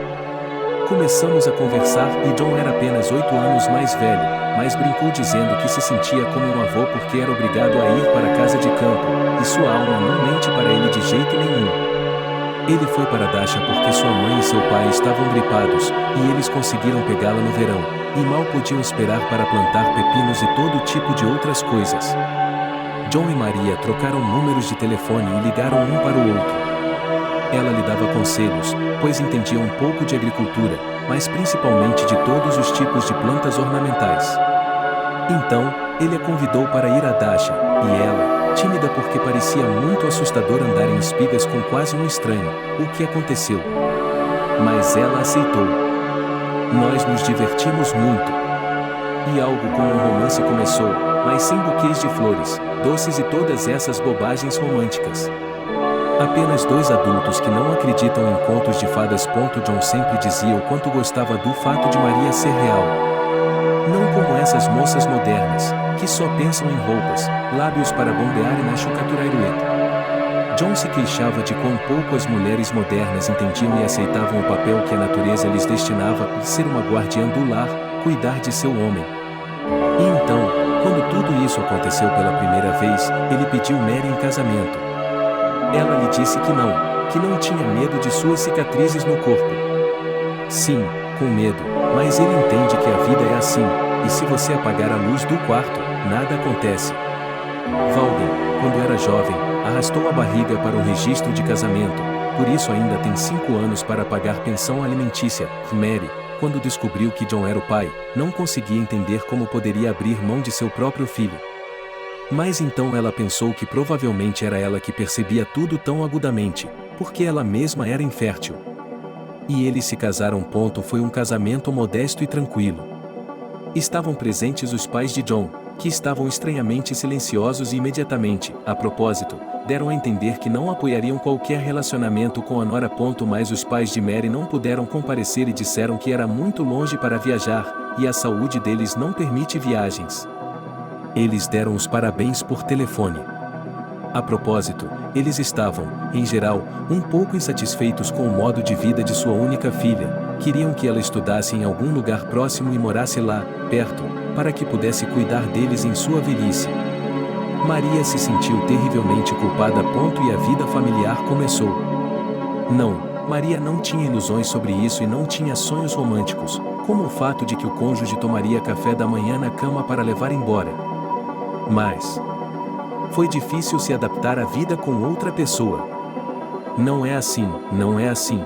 Começamos a conversar e John era apenas 8 anos mais velho, mas brincou dizendo que se sentia como um avô porque era obrigado a ir para a casa de campo, e sua alma não mente para ele de jeito nenhum. Ele foi para Dasha porque sua mãe e seu pai estavam gripados, e eles conseguiram pegá-la no verão, e mal podiam esperar para plantar pepinos e todo tipo de outras coisas. John e Maria trocaram números de telefone e ligaram um para o outro. Ela lhe dava conselhos, pois entendia um pouco de agricultura, mas principalmente de todos os tipos de plantas ornamentais. Então, ele a convidou para ir a Dasha, e ela, tímida porque parecia muito assustador andar em espigas com quase um estranho, o que aconteceu? Mas ela aceitou. Nós nos divertimos muito. E algo como um romance começou, mas sem buquês de flores, doces e todas essas bobagens românticas. Apenas dois adultos que não acreditam em contos de fadas. John sempre dizia o quanto gostava do fato de Maria ser real. Não como essas moças modernas, que só pensam em roupas, lábios para bombear e na chucaturarueta. John se queixava de quão pouco as mulheres modernas entendiam e aceitavam o papel que a natureza lhes destinava de ser uma guardiã do lar, cuidar de seu homem. E então, quando tudo isso aconteceu pela primeira vez, ele pediu Mary em casamento. Ela lhe disse que não tinha medo de suas cicatrizes no corpo. Sim, com medo, mas ele entende que a vida é assim, e se você apagar a luz do quarto, nada acontece. Valden, quando era jovem, arrastou a barriga para o registro de casamento, por isso ainda tem 5 anos para pagar pensão alimentícia. Mary, quando descobriu que John era o pai, não conseguia entender como poderia abrir mão de seu próprio filho. Mas então ela pensou que provavelmente era ela que percebia tudo tão agudamente, porque ela mesma era infértil. E eles se casaram. Foi um casamento modesto e tranquilo. Estavam presentes os pais de John, que estavam estranhamente silenciosos e imediatamente, a propósito, deram a entender que não apoiariam qualquer relacionamento com a nora. Mas os pais de Mary não puderam comparecer e disseram que era muito longe para viajar, e a saúde deles não permite viagens. Eles deram os parabéns por telefone. A propósito, eles estavam, em geral, um pouco insatisfeitos com o modo de vida de sua única filha, queriam que ela estudasse em algum lugar próximo e morasse lá, perto, para que pudesse cuidar deles em sua velhice. Maria se sentiu terrivelmente culpada. E a vida familiar começou. Não, Maria não tinha ilusões sobre isso e não tinha sonhos românticos, como o fato de que o cônjuge tomaria café da manhã na cama para levar embora. Mas foi difícil se adaptar à vida com outra pessoa. Não é assim, não é assim.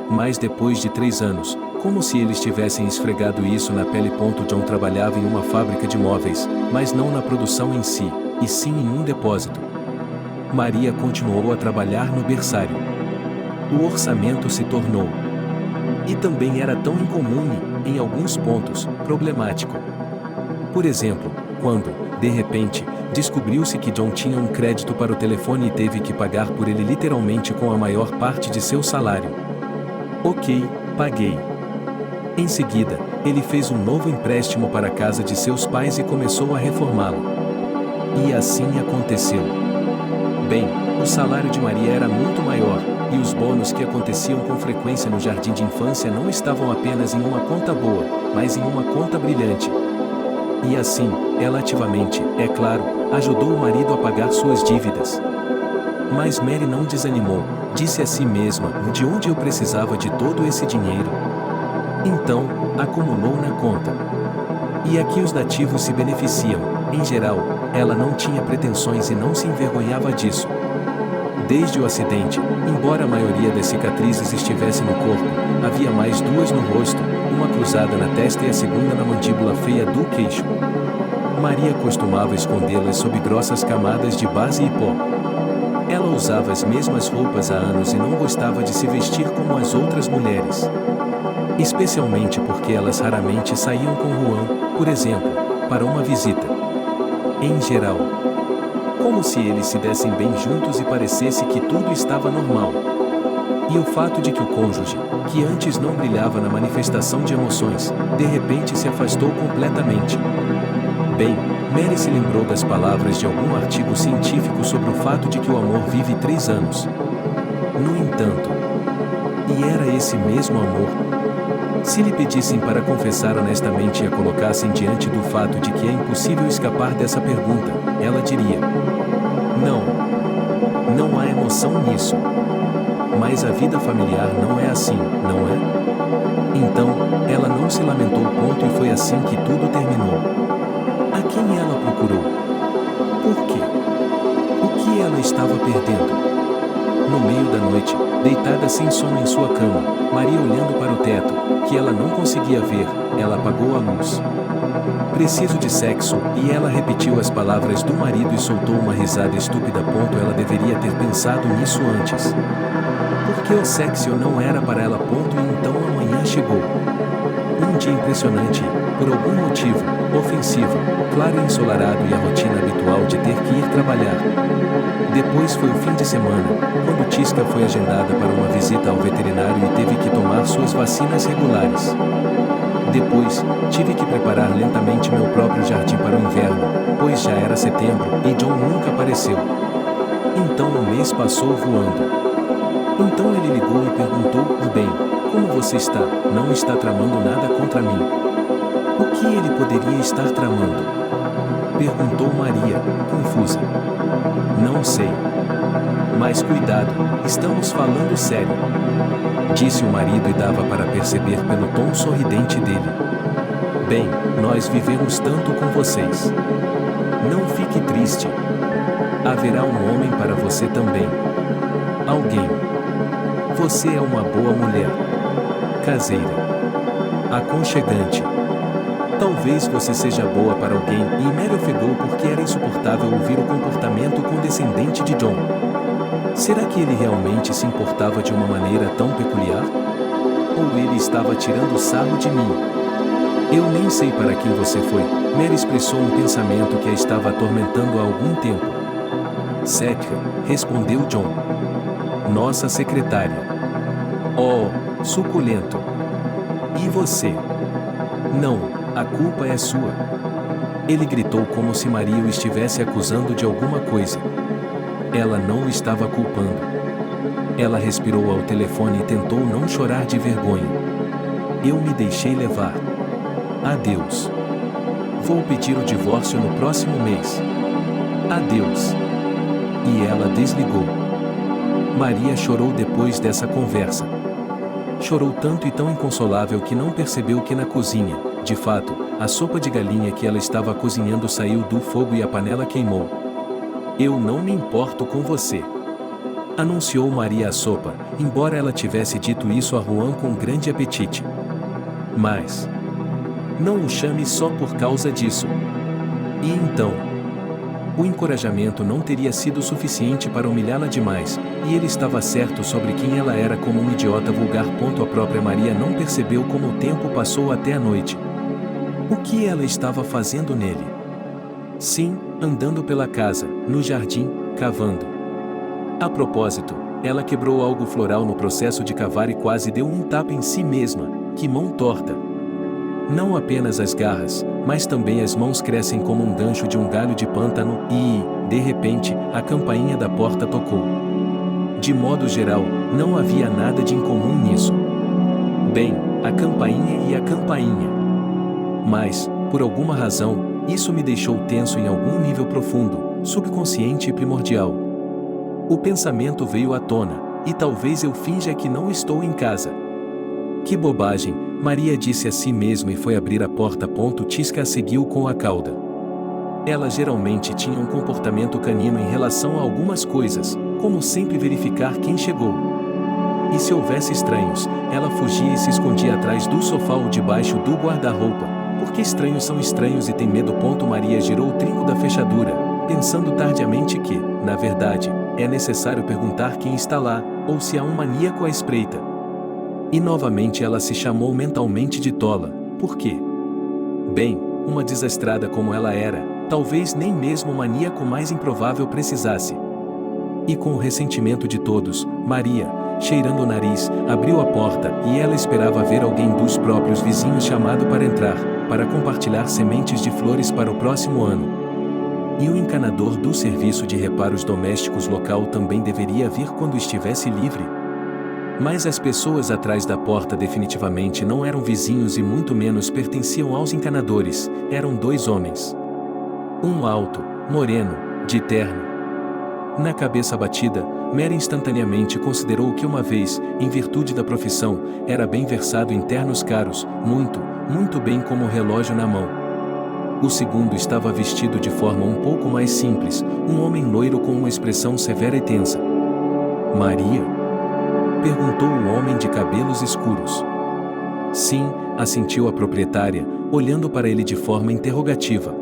Mas depois de 3 anos, como se eles tivessem esfregado isso na pele. John trabalhava em uma fábrica de móveis, mas não na produção em si, e sim em um depósito. Maria continuou a trabalhar no berçário. O orçamento se tornou. E também era tão incomum e, em alguns pontos, problemático. Por exemplo, quando, de repente, descobriu-se que John tinha um crédito para o telefone e teve que pagar por ele literalmente com a maior parte de seu salário. Ok, paguei. Em seguida, ele fez um novo empréstimo para a casa de seus pais e começou a reformá-la. E assim aconteceu. Bem, o salário de Maria era muito maior, e os bônus que aconteciam com frequência no jardim de infância não estavam apenas em uma conta boa, mas em uma conta brilhante. E assim, ela ativamente, é claro, ajudou o marido a pagar suas dívidas. Mas Mary não desanimou, disse a si mesma: de onde eu precisava de todo esse dinheiro? Então, acumulou na conta. E aqui os nativos se beneficiam. Em geral, ela não tinha pretensões e não se envergonhava disso. Desde o acidente, embora a maioria das cicatrizes estivesse no corpo, havia mais 2 no rosto, uma cruzada na testa e a segunda na mandíbula feia do queixo. Maria costumava escondê-las sob grossas camadas de base e pó. Ela usava as mesmas roupas há anos e não gostava de se vestir como as outras mulheres. Especialmente porque elas raramente saíam com Juan, por exemplo, para uma visita. Em geral, como se eles se dessem bem juntos e parecesse que tudo estava normal. E o fato de que o cônjuge, que antes não brilhava na manifestação de emoções, de repente se afastou completamente. Bem, Mary se lembrou das palavras de algum artigo científico sobre o fato de que o amor vive 3 anos. No entanto, e era esse mesmo amor? Se lhe pedissem para confessar honestamente e a colocassem diante do fato de que é impossível escapar dessa pergunta, ela diria: não há emoção nisso. Mas a vida familiar não é assim, não é? Então, ela não se lamentou. E foi assim que tudo terminou. A quem ela procurou? Por quê? O que ela estava perdendo? No meio da noite, deitada sem sono em sua cama, Maria olhando para o teto, que ela não conseguia ver, ela apagou a luz. Preciso de sexo, e ela repetiu as palavras do marido e soltou uma risada estúpida. Ela deveria ter pensado nisso antes. Porque o sexo não era para ela. E então a manhã chegou. Um dia impressionante. impressionante e, por algum motivo, ofensivo, claro e ensolarado e a rotina habitual de ter que ir trabalhar. Depois foi o fim de semana, quando Tisca foi agendada para uma visita ao veterinário e teve que tomar suas vacinas regulares. Depois, tive que preparar lentamente meu próprio jardim para o inverno, pois já era setembro e John nunca apareceu. Então o mês passou voando. Então ele ligou e perguntou: "Bem, como você está? Não está tramando nada contra mim?" "O que ele poderia estar tramando?" perguntou Maria, confusa. "Não sei." "Mas cuidado, estamos falando sério," disse o marido e dava para perceber pelo tom sorridente dele. "Bem, nós vivemos tanto com vocês. Não fique triste. Haverá um homem para você também. Alguém. Você é uma boa mulher. Caseira. Aconchegante. Talvez você seja boa para alguém." E Mary ofegou porque era insuportável ouvir o comportamento condescendente de John. Será que ele realmente se importava de uma maneira tão peculiar? Ou ele estava tirando sarro de mim? "Eu nem sei para quem você foi," Mary expressou um pensamento que a estava atormentando há algum tempo. "Setka," respondeu John. "Nossa secretária." "Oh, suculento. E você?" "Não, a culpa é sua." Ele gritou como se Maria o estivesse acusando de alguma coisa. Ela não o estava culpando. Ela respirou ao telefone e tentou não chorar de vergonha. "Eu me deixei levar. Adeus. Vou pedir o divórcio no próximo mês. Adeus." E ela desligou. Maria chorou depois dessa conversa. Chorou tanto e tão inconsolável que não percebeu que na cozinha, de fato, a sopa de galinha que ela estava cozinhando saiu do fogo e a panela queimou. "Eu não me importo com você," anunciou Maria à sopa, embora ela tivesse dito isso a Juan com grande apetite. "Mas não o chame só por causa disso." E então? O encorajamento não teria sido suficiente para humilhá-la demais, e ele estava certo sobre quem ela era como um idiota vulgar. A própria Maria não percebeu como o tempo passou até a noite. O que ela estava fazendo nele? Sim, andando pela casa, no jardim, cavando. A propósito, ela quebrou algo floral no processo de cavar e quase deu um tapa em si mesma. Que mão torta! Não apenas as garras, mas também as mãos crescem como um gancho de um galho de pântano e, de repente, a campainha da porta tocou. De modo geral, não havia nada de incomum nisso. Bem, a campainha e a campainha. Mas, por alguma razão, isso me deixou tenso em algum nível profundo, subconsciente e primordial. O pensamento veio à tona, e talvez eu finja que não estou em casa. Que bobagem, Maria disse a si mesma e foi abrir a porta. Tisca a seguiu com a cauda. Ela geralmente tinha um comportamento canino em relação a algumas coisas, como sempre verificar quem chegou. E se houvesse estranhos, ela fugia e se escondia atrás do sofá ou debaixo do guarda-roupa, porque estranhos são estranhos e têm medo. Maria girou o trinco da fechadura, pensando tardiamente que, na verdade, é necessário perguntar quem está lá, ou se há um maníaco à espreita. E novamente ela se chamou mentalmente de tola. Por quê? Bem, uma desastrada como ela era, talvez nem mesmo o maníaco mais improvável precisasse. E com o ressentimento de todos, Maria, cheirando o nariz, abriu a porta e ela esperava ver alguém dos próprios vizinhos chamado para entrar, para compartilhar sementes de flores para o próximo ano. E o encanador do serviço de reparos domésticos local também deveria vir quando estivesse livre. Mas as pessoas atrás da porta definitivamente não eram vizinhos e muito menos pertenciam aos encanadores, eram dois homens. Um alto, moreno, de terno. Na cabeça batida, Mary instantaneamente considerou que uma vez, em virtude da profissão, era bem versado em ternos caros, muito bem como o relógio na mão. O segundo estava vestido de forma um pouco mais simples, um homem loiro com uma expressão severa e tensa. "Maria?" perguntou o homem de cabelos escuros. "Sim", assentiu a proprietária, olhando para ele de forma interrogativa.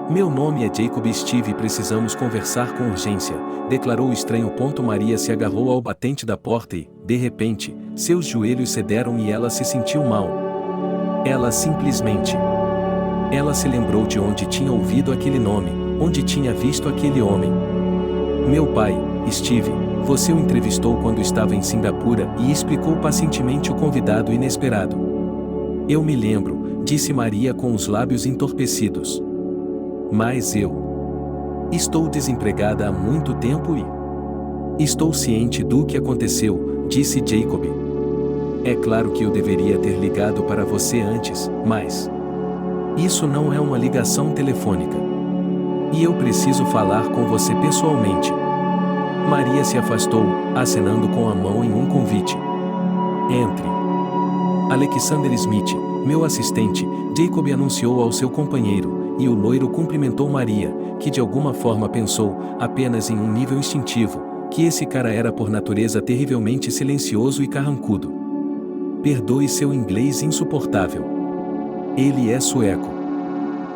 "Meu nome é Jacob Steve e precisamos conversar com urgência", declarou o estranho. Maria se agarrou ao batente da porta e, de repente, seus joelhos cederam e ela se sentiu mal. Ela simplesmente. Ela se lembrou de onde tinha ouvido aquele nome, onde tinha visto aquele homem. Meu pai, Steve, você o entrevistou quando estava em Singapura e explicou pacientemente o convidado inesperado. Eu me lembro, disse Maria com os lábios entorpecidos. Mas eu estou desempregada há muito tempo e estou ciente do que aconteceu, disse Jacob. É claro que eu deveria ter ligado para você antes, mas isso não é uma ligação telefônica. E eu preciso falar com você pessoalmente. Maria se afastou, acenando com a mão em um convite. Entre. Alexander Smith, meu assistente, Jacob anunciou ao seu companheiro, e o loiro cumprimentou Maria, que de alguma forma pensou, apenas em um nível instintivo, que esse cara era por natureza terrivelmente silencioso e carrancudo. Perdoe seu inglês insuportável. Ele é sueco.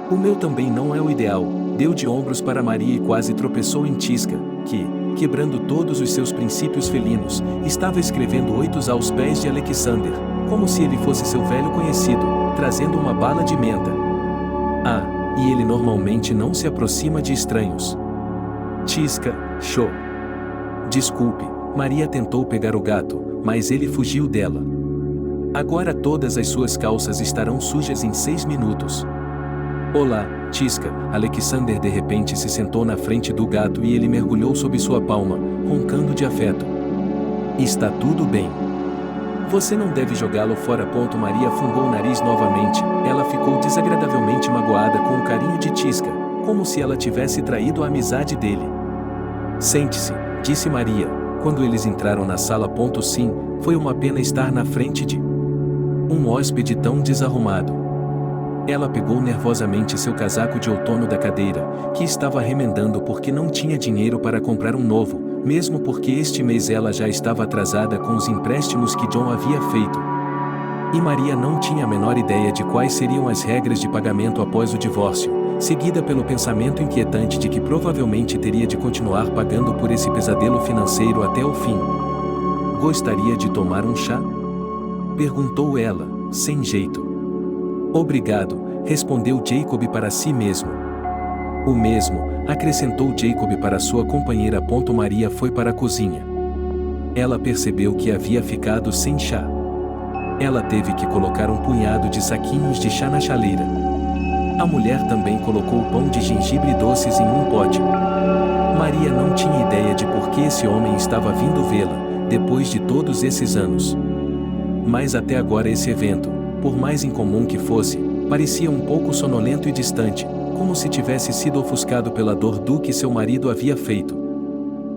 O meu também não é o ideal, deu de ombros para Maria e quase tropeçou em Tisca, que, quebrando todos os seus princípios felinos, estava escrevendo oitos aos pés de Alexander, como se ele fosse seu velho conhecido, trazendo uma bala de menta. Ah, e ele normalmente não se aproxima de estranhos. Tisca, show. Desculpe, Maria tentou pegar o gato, mas ele fugiu dela. Agora todas as suas calças estarão sujas em 6 minutos. Olá, Tisca. Alexander de repente se sentou na frente do gato e ele mergulhou sob sua palma, roncando de afeto. Está tudo bem. Você não deve jogá-lo fora. Maria fungou o nariz novamente, ela ficou desagradavelmente magoada com o carinho de Tisca, como se ela tivesse traído a amizade dele. Sente-se, disse Maria, quando eles entraram na sala. Sim, foi uma pena estar na frente de um hóspede tão desarrumado. Ela pegou nervosamente seu casaco de outono da cadeira, que estava remendando porque não tinha dinheiro para comprar um novo, mesmo porque este mês ela já estava atrasada com os empréstimos que John havia feito. E Maria não tinha a menor ideia de quais seriam as regras de pagamento após o divórcio, seguida pelo pensamento inquietante de que provavelmente teria de continuar pagando por esse pesadelo financeiro até o fim. Gostaria de tomar um chá? Perguntou ela, sem jeito. Obrigado, respondeu Jacob para si mesmo. O mesmo, acrescentou Jacob para sua companheira. Maria foi para a cozinha. Ela percebeu que havia ficado sem chá. Ela teve que colocar um punhado de saquinhos de chá na chaleira. A mulher também colocou pão de gengibre doces em um pote. Maria não tinha ideia de por que esse homem estava vindo vê-la, depois de todos esses anos. Mas até agora esse evento, por mais incomum que fosse, parecia um pouco sonolento e distante, como se tivesse sido ofuscado pela dor do que seu marido havia feito.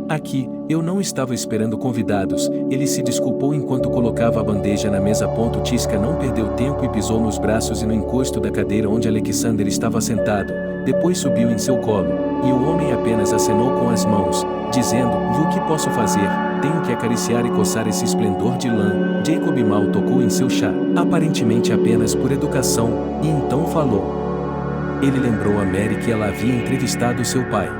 Aqui, eu não estava esperando convidados, ele se desculpou enquanto colocava a bandeja na mesa. Tisca não perdeu tempo e pisou nos braços e no encosto da cadeira onde Alexander estava sentado, depois subiu em seu colo, e o homem apenas acenou com as mãos, dizendo, o que posso fazer? Tenho que acariciar e coçar esse esplendor de lã. Jacob mal tocou em seu chá, aparentemente apenas por educação, e então falou. Ele lembrou a Mary que ela havia entrevistado seu pai.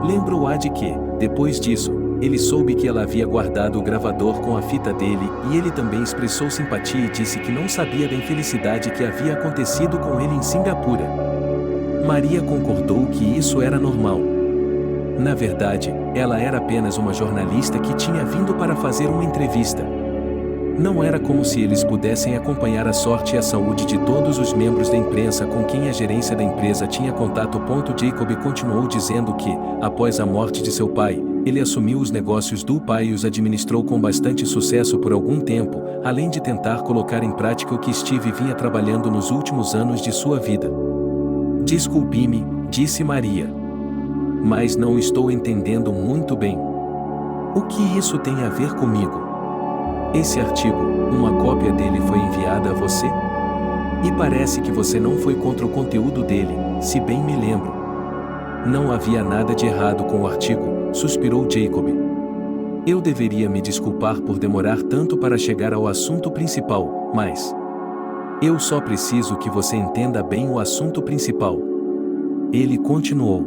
Lembrou-a de que, depois disso, ele soube que ela havia guardado o gravador com a fita dele, e ele também expressou simpatia e disse que não sabia da infelicidade que havia acontecido com ele em Singapura. Maria concordou que isso era normal. Na verdade, ela era apenas uma jornalista que tinha vindo para fazer uma entrevista. Não era como se eles pudessem acompanhar a sorte e a saúde de todos os membros da imprensa com quem a gerência da empresa tinha contato. Jacob continuou dizendo que, após a morte de seu pai, ele assumiu os negócios do pai e os administrou com bastante sucesso por algum tempo, além de tentar colocar em prática o que Steve vinha trabalhando nos últimos anos de sua vida. Desculpe-me, disse Maria. Mas não estou entendendo muito bem. O que isso tem a ver comigo? Esse artigo, uma cópia dele foi enviada a você? E parece que você não foi contra o conteúdo dele, se bem me lembro. Não havia nada de errado com o artigo, suspirou Jacob. Eu deveria me desculpar por demorar tanto para chegar ao assunto principal, mas eu só preciso que você entenda bem o assunto principal. Ele continuou.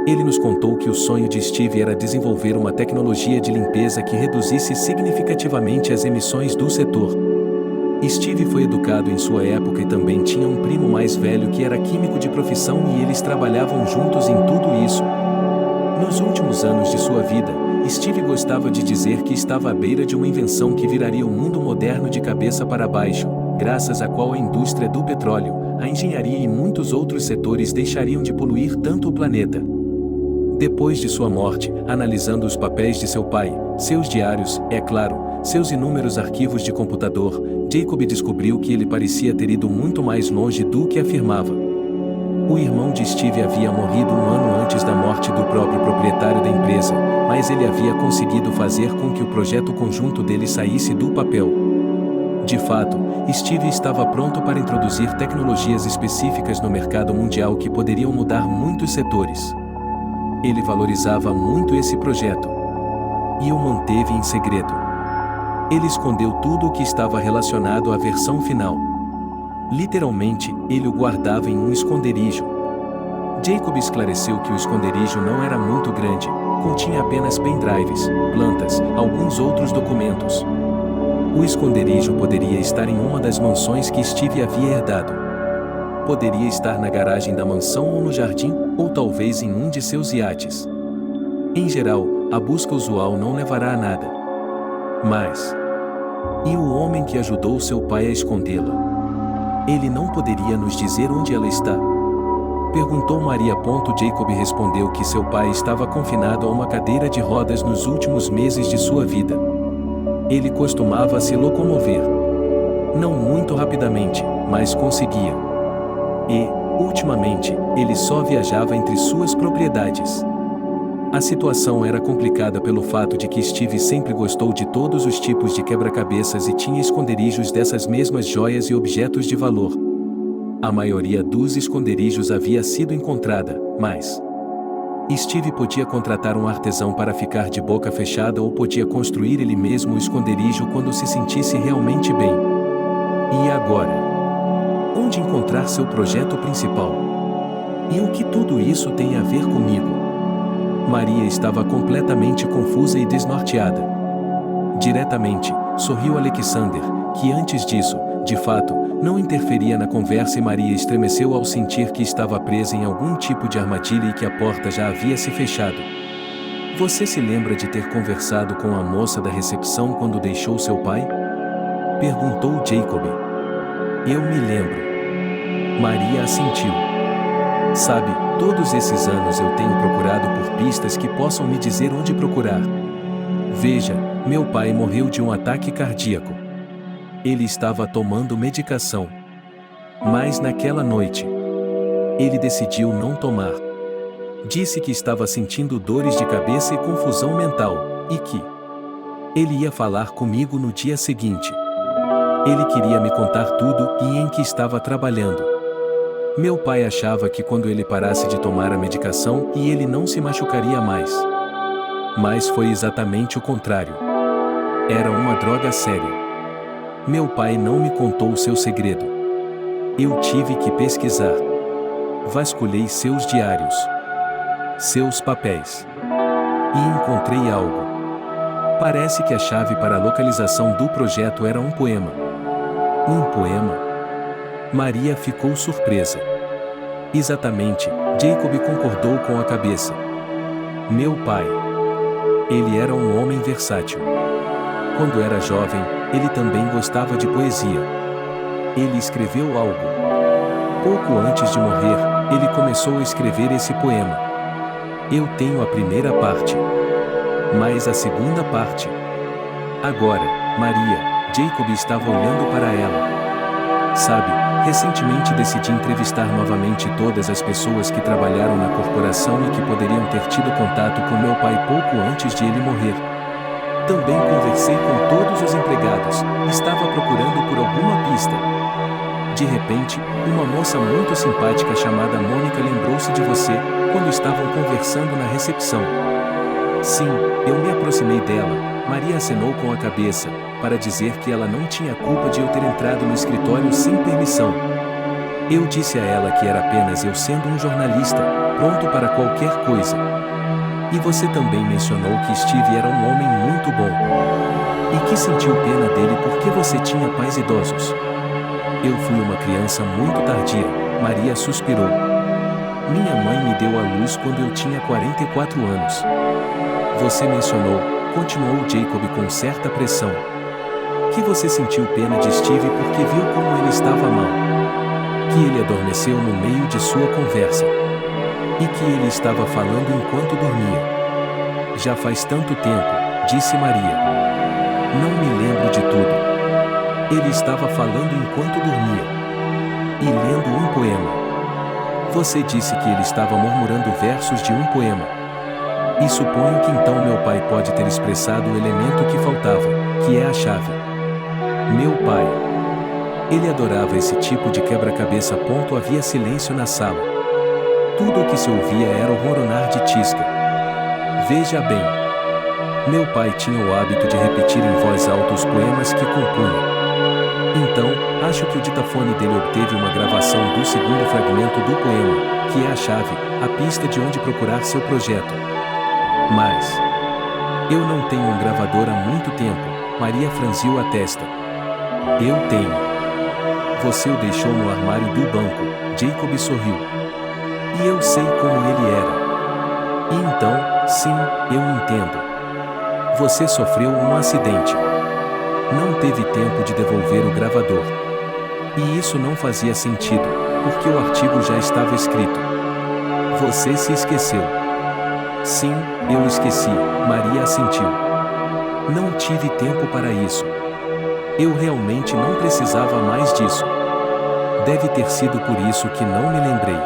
Ele nos contou que o sonho de Steve era desenvolver uma tecnologia de limpeza que reduzisse significativamente as emissões do setor. Steve foi educado em sua época e também tinha um primo mais velho que era químico de profissão e eles trabalhavam juntos em tudo isso. Nos últimos anos de sua vida, Steve gostava de dizer que estava à beira de uma invenção que viraria o mundo moderno de cabeça para baixo, graças à qual a indústria do petróleo, a engenharia e muitos outros setores deixariam de poluir tanto o planeta. Depois de sua morte, analisando os papéis de seu pai, seus diários, é claro, seus inúmeros arquivos de computador, Jacob descobriu que ele parecia ter ido muito mais longe do que afirmava. O irmão de Steve havia morrido um ano antes da morte do próprio proprietário da empresa, mas ele havia conseguido fazer com que o projeto conjunto dele saísse do papel. De fato, Steve estava pronto para introduzir tecnologias específicas no mercado mundial que poderiam mudar muitos setores. Ele valorizava muito esse projeto e o manteve em segredo. Ele escondeu tudo o que estava relacionado à versão final. Literalmente, ele o guardava em um esconderijo. Jacob esclareceu que o esconderijo não era muito grande, continha apenas pendrives, plantas, alguns outros documentos. O esconderijo poderia estar em uma das mansões que Steve havia herdado. Poderia estar na garagem da mansão ou no jardim, ou talvez em um de seus iates. Em geral, a busca usual não levará a nada. Mas... e o homem que ajudou seu pai a escondê-la? Ele não poderia nos dizer onde ela está? Perguntou Maria. Jacob respondeu que seu pai estava confinado a uma cadeira de rodas nos últimos meses de sua vida. Ele costumava se locomover. Não muito rapidamente, mas conseguia. E, ultimamente, ele só viajava entre suas propriedades. A situação era complicada pelo fato de que Steve sempre gostou de todos os tipos de quebra-cabeças e tinha esconderijos dessas mesmas joias e objetos de valor. A maioria dos esconderijos havia sido encontrada, mas Steve podia contratar um artesão para ficar de boca fechada ou podia construir ele mesmo o esconderijo quando se sentisse realmente bem. E agora? Onde encontrar seu projeto principal? E o que tudo isso tem a ver comigo? Maria estava completamente confusa e desnorteada. Diretamente, sorriu Alexander, que antes disso, de fato, não interferia na conversa, e Maria estremeceu ao sentir que estava presa em algum tipo de armadilha e que a porta já havia se fechado. Você se lembra de ter conversado com a moça da recepção quando deixou seu pai? Perguntou Jacob. Eu me lembro. Maria assentiu. Sabe, todos esses anos eu tenho procurado por pistas que possam me dizer onde procurar. Veja, meu pai morreu de um ataque cardíaco. Ele estava tomando medicação. Mas naquela noite, ele decidiu não tomar. Disse que estava sentindo dores de cabeça e confusão mental, e que ele ia falar comigo no dia seguinte. Ele queria me contar tudo e em que estava trabalhando. Meu pai achava que quando ele parasse de tomar a medicação, ele não se machucaria mais. Mas foi exatamente o contrário. Era uma droga séria. Meu pai não me contou seu segredo. Eu tive que pesquisar. Vasculhei seus diários, seus papéis, e encontrei algo. Parece que a chave para a localização do projeto era um poema. Um poema? Maria ficou surpresa. Exatamente, Jacob concordou com a cabeça. Meu pai. Ele era um homem versátil. Quando era jovem, ele também gostava de poesia. Ele escreveu algo. Pouco antes de morrer, ele começou a escrever esse poema. Eu tenho a primeira parte. Mas a segunda parte. Agora, Maria, Jacob estava olhando para ela. Sabe, recentemente decidi entrevistar novamente todas as pessoas que trabalharam na corporação e que poderiam ter tido contato com meu pai pouco antes de ele morrer. Também conversei com todos os empregados, estava procurando por alguma pista. De repente, uma moça muito simpática chamada Mônica lembrou-se de você, quando estavam conversando na recepção. Sim, eu me aproximei dela. Maria acenou com a cabeça, para dizer que ela não tinha culpa de eu ter entrado no escritório sem permissão. Eu disse a ela que era apenas eu sendo um jornalista, pronto para qualquer coisa. E você também mencionou que Steve era um homem muito bom. E que sentiu pena dele porque você tinha pais idosos. Eu fui uma criança muito tardia, Maria suspirou. Minha mãe me deu à luz quando eu tinha 44 anos. Você mencionou, continuou Jacob com certa pressão, que você sentiu pena de Steve porque viu como ele estava mal. Que ele adormeceu no meio de sua conversa. E que ele estava falando enquanto dormia. Já faz tanto tempo, disse Maria. Não me lembro de tudo. Ele estava falando enquanto dormia. E lendo um poema. Você disse que ele estava murmurando versos de um poema. E suponho que então meu pai pode ter expressado o elemento que faltava, que é a chave. Meu pai. Ele adorava esse tipo de quebra-cabeça. Havia silêncio na sala. Tudo o que se ouvia era o roronar de Tisca. Veja bem. Meu pai tinha o hábito de repetir em voz alta os poemas que compunha. Então, acho que o ditafone dele obteve uma gravação do segundo fragmento do poema, que é a chave, a pista de onde procurar seu projeto. Mas eu não tenho um gravador há muito tempo, Maria franziu a testa. Eu tenho. Você o deixou no armário do banco, Jacob sorriu. E eu sei como ele era. E então, sim, eu entendo. Você sofreu um acidente. Não teve tempo de devolver o gravador. E isso não fazia sentido, porque o artigo já estava escrito. Você se esqueceu. Sim, eu esqueci, Maria assentiu. Não tive tempo para isso. Eu realmente não precisava mais disso. Deve ter sido por isso que não me lembrei.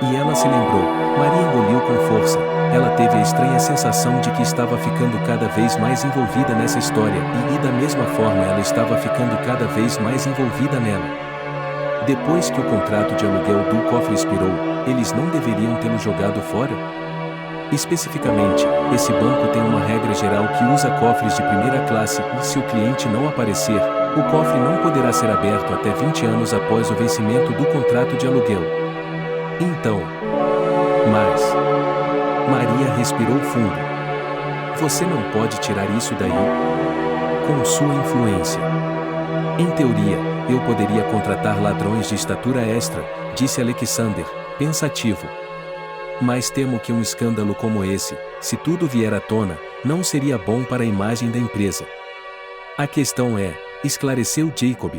E ela se lembrou. Maria engoliu com força. Ela teve a estranha sensação de que estava ficando cada vez mais envolvida nessa história, e da mesma forma ela estava ficando cada vez mais envolvida nela. Depois que o contrato de aluguel do cofre expirou, eles não deveriam tê-lo jogado fora? Especificamente, esse banco tem uma regra geral que usa cofres de primeira classe e se o cliente não aparecer, o cofre não poderá ser aberto até 20 anos após o vencimento do contrato de aluguel. Então, mas Maria respirou fundo. Você não pode tirar isso daí? Com sua influência. Em teoria, eu poderia contratar ladrões de estatura extra, disse Alexander, pensativo. Mas temo que um escândalo como esse, se tudo vier à tona, não seria bom para a imagem da empresa. A questão é, esclareceu Jacob.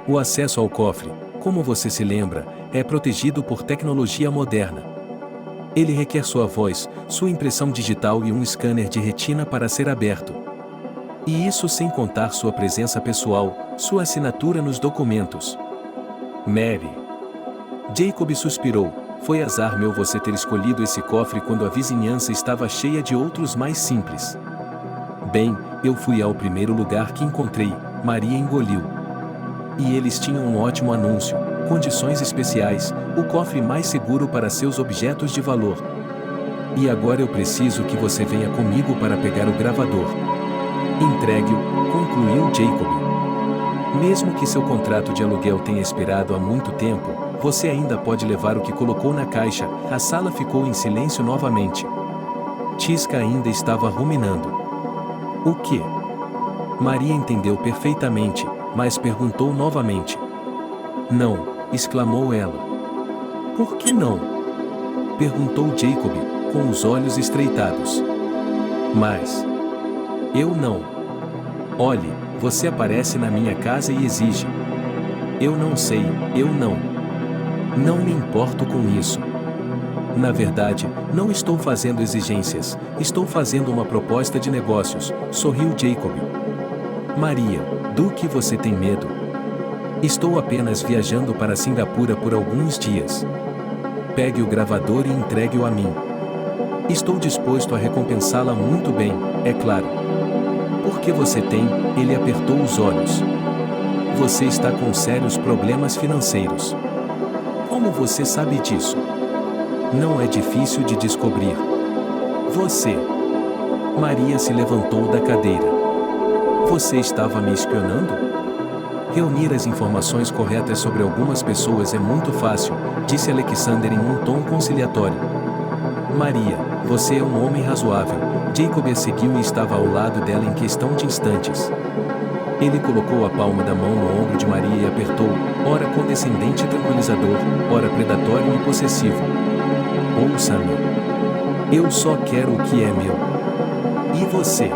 O acesso ao cofre, como você se lembra, é protegido por tecnologia moderna. Ele requer sua voz, sua impressão digital e um scanner de retina para ser aberto. E isso sem contar sua presença pessoal, sua assinatura nos documentos. Mary. Jacob suspirou. Foi azar meu você ter escolhido esse cofre quando a vizinhança estava cheia de outros mais simples. Bem, eu fui ao primeiro lugar que encontrei, Maria engoliu. E eles tinham um ótimo anúncio, condições especiais, o cofre mais seguro para seus objetos de valor. E agora eu preciso que você venha comigo para pegar o gravador. Entregue-o, concluiu Jacob. Mesmo que seu contrato de aluguel tenha expirado há muito tempo, você ainda pode levar o que colocou na caixa. A sala ficou em silêncio novamente. Tisca ainda estava ruminando. O quê? Maria entendeu perfeitamente, mas perguntou novamente. Não, exclamou ela. Por que não? Perguntou Jacob, com os olhos estreitados. Mas eu não. Olhe, você aparece na minha casa e exige. Eu não sei, eu não. Não me importo com isso. Na verdade, não estou fazendo exigências, estou fazendo uma proposta de negócios, sorriu Jacob. Maria, do que você tem medo? Estou apenas viajando para Singapura por alguns dias. Pegue o gravador e entregue-o a mim. Estou disposto a recompensá-la muito bem, é claro. Porque você tem, ele apertou os olhos. Você está com sérios problemas financeiros. Como você sabe disso? Não é difícil de descobrir. Você. Maria se levantou da cadeira. Você estava me espionando? Reunir as informações corretas sobre algumas pessoas é muito fácil, disse Alexander em um tom conciliatório. Maria, você é um homem razoável, Jacob a seguiu e estava ao lado dela em questão de instantes. Ele colocou a palma da mão no ombro de Maria e apertou, ora condescendente e tranquilizador, ora predatório e possessivo. Ouça-me. Eu só quero o que é meu. E você?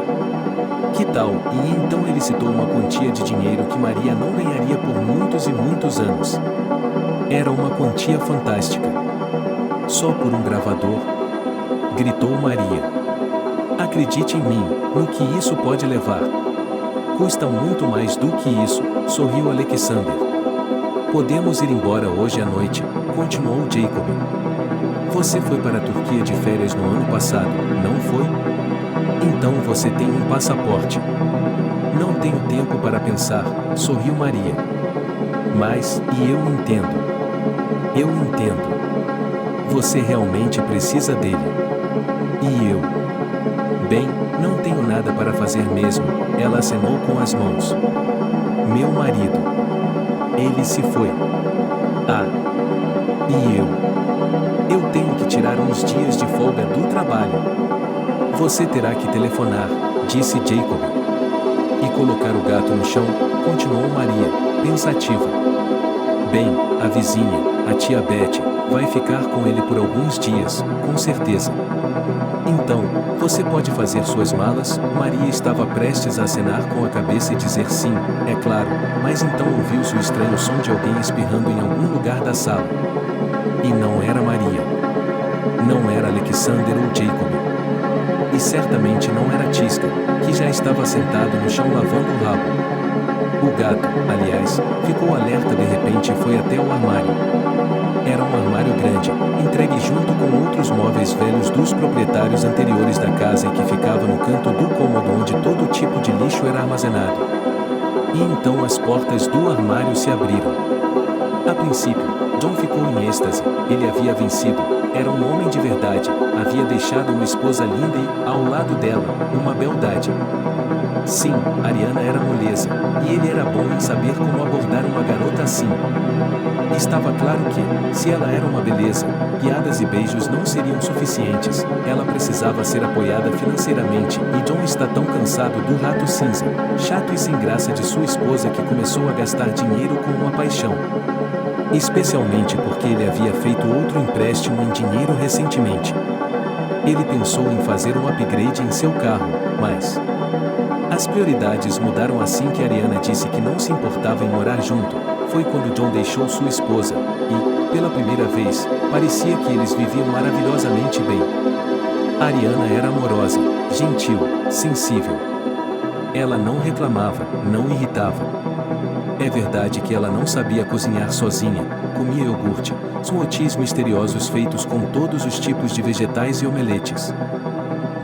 Que tal? E então ele citou uma quantia de dinheiro que Maria não ganharia por muitos e muitos anos. Era uma quantia fantástica. Só por um gravador? Gritou Maria. Acredite em mim, no que isso pode levar. Custa muito mais do que isso, sorriu Alexander. Podemos ir embora hoje à noite, continuou Jacob. Você foi para a Turquia de férias no ano passado, não foi? Então você tem um passaporte. Não tenho tempo para pensar, sorriu Maria. Mas, e eu entendo. Eu entendo. Você realmente precisa dele. E eu? Bem, não tenho nada para fazer mesmo, ela acenou com as mãos. Meu marido. Ele se foi. Ah. E eu? Eu tenho que tirar uns dias de folga do trabalho. Você terá que telefonar, disse Jacob. E colocar o gato no chão, continuou Maria, pensativa. Bem, a vizinha, a tia Betty, vai ficar com ele por alguns dias, com certeza. Então, você pode fazer suas malas? Maria estava prestes a acenar com a cabeça e dizer sim, é claro, mas então ouviu-se o estranho som de alguém espirrando em algum lugar da sala. E não era Maria. Não era Alexander ou Jacob. E certamente não era Tisca, que já estava sentado no chão lavando o rabo. O gato, aliás, ficou alerta de repente e foi até o armário. Era um armário grande, entregue junto com outros móveis velhos dos proprietários anteriores da casa e que ficava no canto do cômodo onde todo tipo de lixo era armazenado. E então as portas do armário se abriram. A princípio, John ficou em êxtase, ele havia vencido, era um homem de verdade, havia deixado uma esposa linda e, ao lado dela, uma beldade. Sim, Ariana era moleza, e ele era bom em saber como abordar uma garota assim. Estava claro que, se ela era uma beleza, piadas e beijos não seriam suficientes, ela precisava ser apoiada financeiramente e John está tão cansado do rato cinza, chato e sem graça de sua esposa que começou a gastar dinheiro com uma paixão. Especialmente porque ele havia feito outro empréstimo em dinheiro recentemente. Ele pensou em fazer um upgrade em seu carro, mas as prioridades mudaram assim que Ariana disse que não se importava em morar junto. Foi quando John deixou sua esposa, e, pela primeira vez, parecia que eles viviam maravilhosamente bem. Ariana era amorosa, gentil, sensível. Ela não reclamava, não irritava. É verdade que ela não sabia cozinhar sozinha, comia iogurte, smoothies misteriosos feitos com todos os tipos de vegetais e omeletes.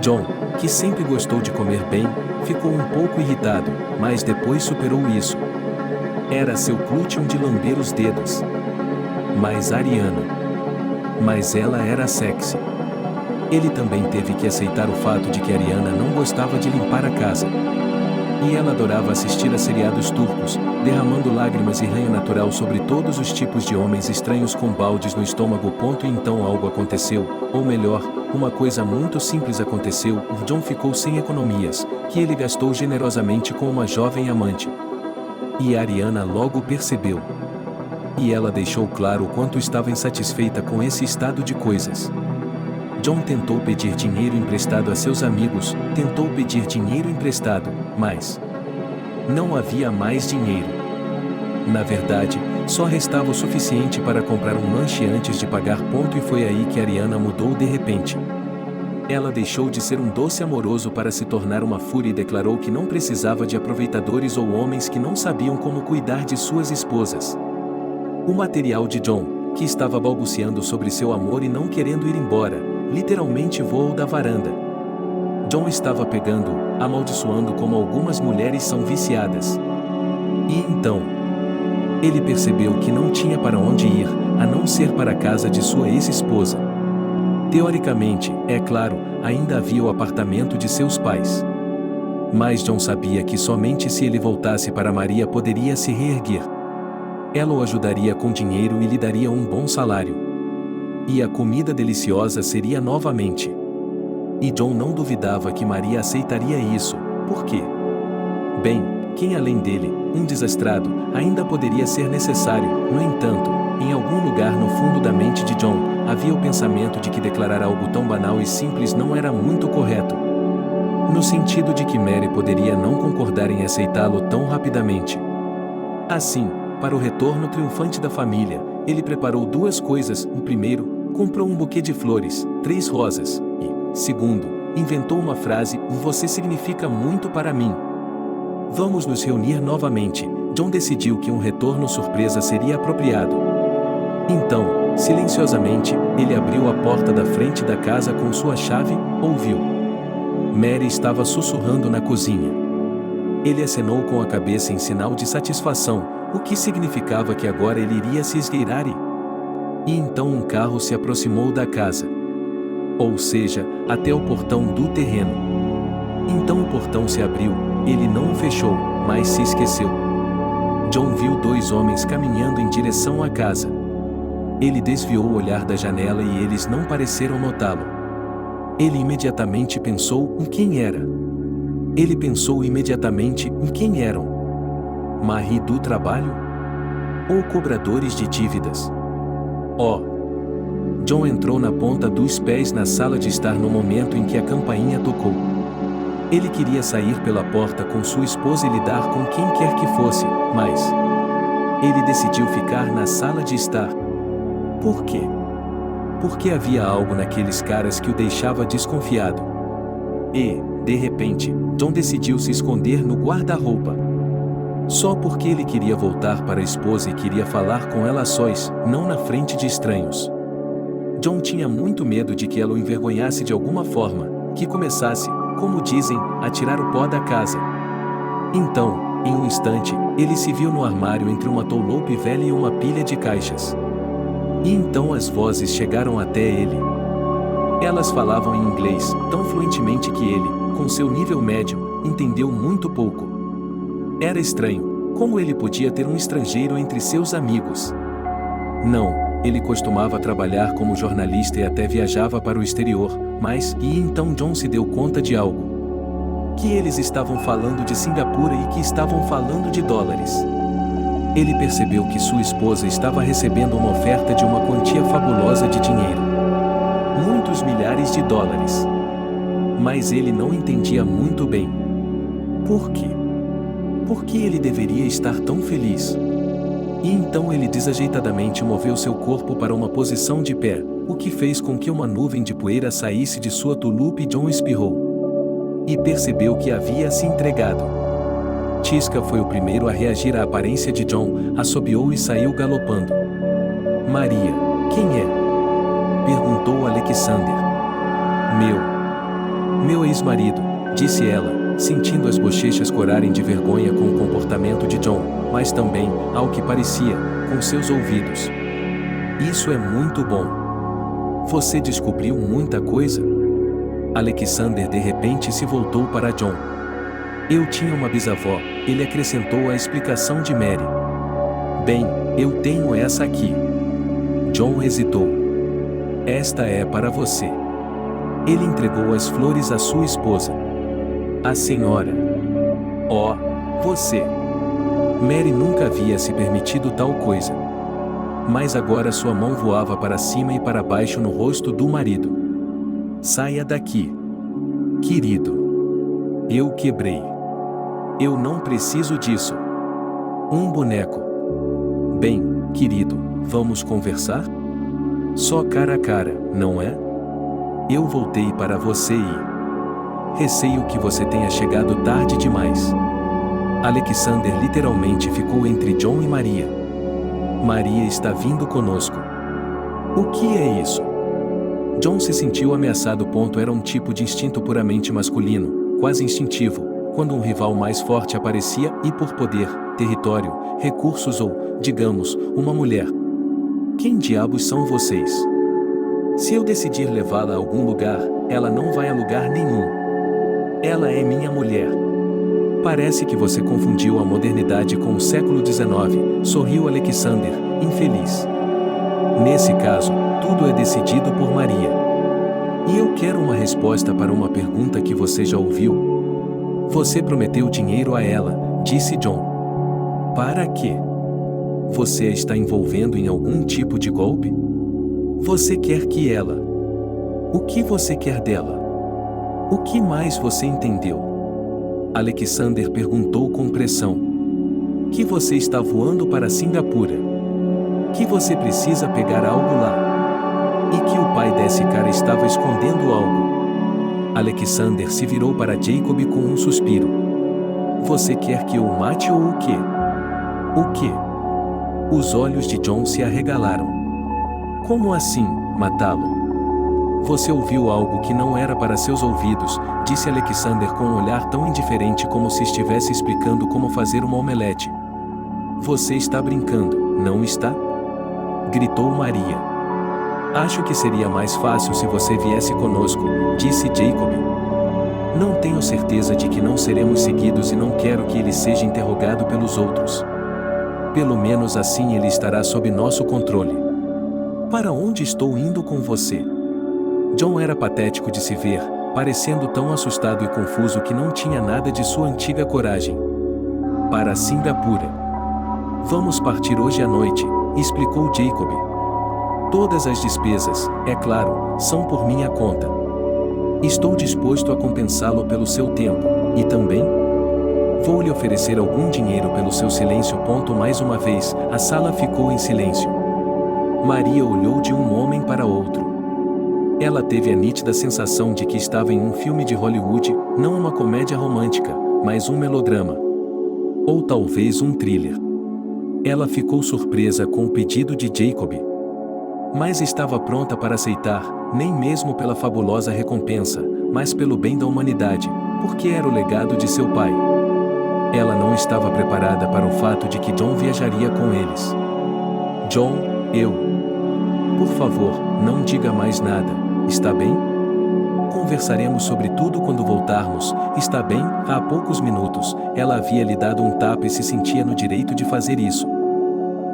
John, que sempre gostou de comer bem, ficou um pouco irritado, mas depois superou isso. Era seu glúteo de lamber os dedos. Mas Ariana. Mas ela era sexy. Ele também teve que aceitar o fato de que Ariana não gostava de limpar a casa. E ela adorava assistir a seriados turcos, derramando lágrimas e ranho natural sobre todos os tipos de homens estranhos com baldes no estômago. E então algo aconteceu, ou melhor, uma coisa muito simples aconteceu. John ficou sem economias, que ele gastou generosamente com uma jovem amante. E Ariana logo percebeu. E ela deixou claro o quanto estava insatisfeita com esse estado de coisas. John tentou pedir dinheiro emprestado a seus amigos, tentou pedir dinheiro emprestado, mas não havia mais dinheiro. Na verdade, só restava o suficiente para comprar um lanche antes de pagar. E foi aí que Ariana mudou de repente. Ela deixou de ser um doce amoroso para se tornar uma fúria e declarou que não precisava de aproveitadores ou homens que não sabiam como cuidar de suas esposas. O material de John, que estava balbuciando sobre seu amor e não querendo ir embora, literalmente voou da varanda. John estava pegando, amaldiçoando como algumas mulheres são viciadas. E então, ele percebeu que não tinha para onde ir, a não ser para a casa de sua ex-esposa. Teoricamente, é claro, ainda havia o apartamento de seus pais. Mas John sabia que somente se ele voltasse para Maria poderia se reerguer. Ela o ajudaria com dinheiro e lhe daria um bom salário. E a comida deliciosa seria novamente. E John não duvidava que Maria aceitaria isso. Por quê? Bem, quem além dele, um desastrado, ainda poderia ser necessário. No entanto, em algum lugar no fundo da mente de John, havia o pensamento de que declarar algo tão banal e simples não era muito correto. No sentido de que Mary poderia não concordar em aceitá-lo tão rapidamente. Assim, para o retorno triunfante da família, ele preparou duas coisas. O primeiro, comprou um buquê de flores, 3 rosas, e, segundo, inventou uma frase: "Você significa muito para mim. Vamos nos reunir novamente." John decidiu que um retorno surpresa seria apropriado. Então, silenciosamente, ele abriu a porta da frente da casa com sua chave. Ouviu. Mary estava sussurrando na cozinha. Ele acenou com a cabeça em sinal de satisfação, o que significava que agora ele iria se esgueirar e então um carro se aproximou da casa. Ou seja, até o portão do terreno. Então o portão se abriu, ele não o fechou, mas se esqueceu. John viu 2 homens caminhando em direção à casa. Ele desviou o olhar da janela e eles não pareceram notá-lo. Ele imediatamente pensou em quem era. Ele pensou imediatamente em quem eram. Marie do trabalho? Ou cobradores de dívidas? John entrou na ponta dos pés na sala de estar no momento em que a campainha tocou. Ele queria sair pela porta com sua esposa e lidar com quem quer que fosse, mas ele decidiu ficar na sala de estar. Por quê? Porque havia algo naqueles caras que o deixava desconfiado. E, de repente, John decidiu se esconder no guarda-roupa. Só porque ele queria voltar para a esposa e queria falar com ela a sós, não na frente de estranhos. John tinha muito medo de que ela o envergonhasse de alguma forma, que começasse, como dizem, a tirar o pó da casa. Então, em um instante, ele se viu no armário entre uma touloupe velha e uma pilha de caixas. E então as vozes chegaram até ele. Elas falavam em inglês, tão fluentemente que ele, com seu nível médio, entendeu muito pouco. Era estranho, como ele podia ter um estrangeiro entre seus amigos? Não, ele costumava trabalhar como jornalista e até viajava para o exterior, mas, e então John se deu conta de algo. Que eles estavam falando de Singapura e que estavam falando de dólares. Ele percebeu que sua esposa estava recebendo uma oferta de uma quantia fabulosa de dinheiro. Muitos milhares de dólares. Mas ele não entendia muito bem. Por quê? Por que ele deveria estar tão feliz? E então ele desajeitadamente moveu seu corpo para uma posição de pé, o que fez com que uma nuvem de poeira saísse de sua tulupe e John espirrou. E percebeu que havia se entregado. Tisca foi o primeiro a reagir à aparência de John, assobiou e saiu galopando. "Maria, quem é?" perguntou Alexander. Meu ex-marido", disse ela, sentindo as bochechas corarem de vergonha com o comportamento de John, mas também, ao que parecia, com seus ouvidos. "Isso é muito bom. Você descobriu muita coisa?" Alexander de repente se voltou para John. "Eu tinha uma bisavó", ele acrescentou a explicação de Mary. "Bem, eu tenho essa aqui." John hesitou. "Esta é para você." Ele entregou as flores à sua esposa. "A senhora." Você." Mary nunca havia se permitido tal coisa. Mas agora sua mão voava para cima e para baixo no rosto do marido. "Saia daqui. Querido. Eu quebrei. Eu não preciso disso. Um boneco. Bem, querido, vamos conversar? Só cara a cara, não é? Eu voltei para você e... receio que você tenha chegado tarde demais." Alexander literalmente ficou entre John e Maria. "Maria está vindo conosco." "O que é isso?" John se sentiu ameaçado. Era um tipo de instinto puramente masculino, quase instintivo, quando um rival mais forte aparecia e por poder, território, recursos ou, digamos, uma mulher. "Quem diabos são vocês? Se eu decidir levá-la a algum lugar, ela não vai a lugar nenhum. Ela é minha mulher." "Parece que você confundiu a modernidade com o século XIX, sorriu Alexander, infeliz. "Nesse caso, tudo é decidido por Maria. E eu quero uma resposta para uma pergunta que você já ouviu. Você prometeu dinheiro a ela, disse John. Para quê? Você a está envolvendo em algum tipo de golpe? Você quer que ela... O que você quer dela? O que mais você entendeu? Alexander perguntou com pressão. Que você está voando para Singapura. Que você precisa pegar algo lá. E que o pai desse cara estava escondendo algo. Alexander se virou para Jacob com um suspiro. Você quer que eu o mate ou o quê? O quê? Os olhos de John se arregalaram. Como assim, matá-lo? Você ouviu algo que não era para seus ouvidos, disse Alexander com um olhar tão indiferente como se estivesse explicando como fazer uma omelete. Você está brincando, não está? Gritou Maria. Acho que seria mais fácil se você viesse conosco, disse Jacob. Não tenho certeza de que não seremos seguidos e não quero que ele seja interrogado pelos outros. Pelo menos assim ele estará sob nosso controle. Para onde estou indo com você? John era patético de se ver, parecendo tão assustado e confuso que não tinha nada de sua antiga coragem. Para Singapura. Vamos partir hoje à noite, explicou Jacob. Todas as despesas, é claro, são por minha conta. Estou disposto a compensá-lo pelo seu tempo, e também vou lhe oferecer algum dinheiro pelo seu silêncio. Mais uma vez, a sala ficou em silêncio. Maria olhou de um homem para outro. Ela teve a nítida sensação de que estava em um filme de Hollywood, não uma comédia romântica, mas um melodrama. Ou talvez um thriller. Ela ficou surpresa com o pedido de Jacob. Mas estava pronta para aceitar, nem mesmo pela fabulosa recompensa, mas pelo bem da humanidade, porque era o legado de seu pai. Ela não estava preparada para o fato de que John viajaria com eles. John, por favor, não diga mais nada, está bem? Conversaremos sobre tudo quando voltarmos, está bem? Há poucos minutos, ela havia lhe dado um tapa e se sentia no direito de fazer isso.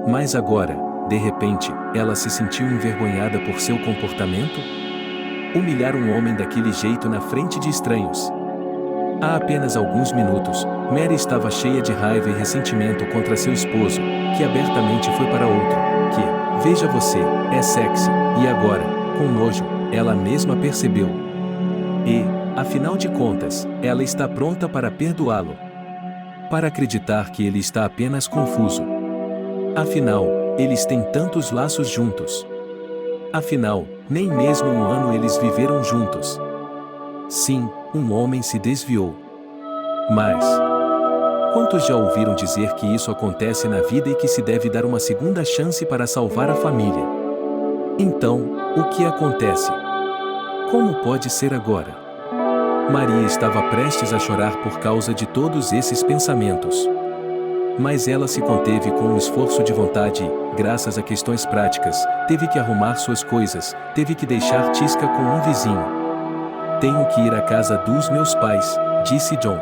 Mas agora, de repente, ela se sentiu envergonhada por seu comportamento? Humilhar um homem daquele jeito na frente de estranhos. Há apenas alguns minutos, Mary estava cheia de raiva e ressentimento contra seu esposo, que abertamente foi para outro, que, veja você, é sexy, e agora, com nojo, ela mesma percebeu. E, afinal de contas, ela está pronta para perdoá-lo. Para acreditar que ele está apenas confuso. Afinal, eles têm tantos laços juntos. Afinal, nem mesmo um ano eles viveram juntos. Sim, um homem se desviou. Mas, quantos já ouviram dizer que isso acontece na vida e que se deve dar uma segunda chance para salvar a família? Então, o que acontece? Como pode ser agora? Maria estava prestes a chorar por causa de todos esses pensamentos. Mas ela se conteve com um esforço de vontade e, graças a questões práticas, teve que arrumar suas coisas, teve que deixar Tisca com um vizinho. Tenho que ir à casa dos meus pais, disse John.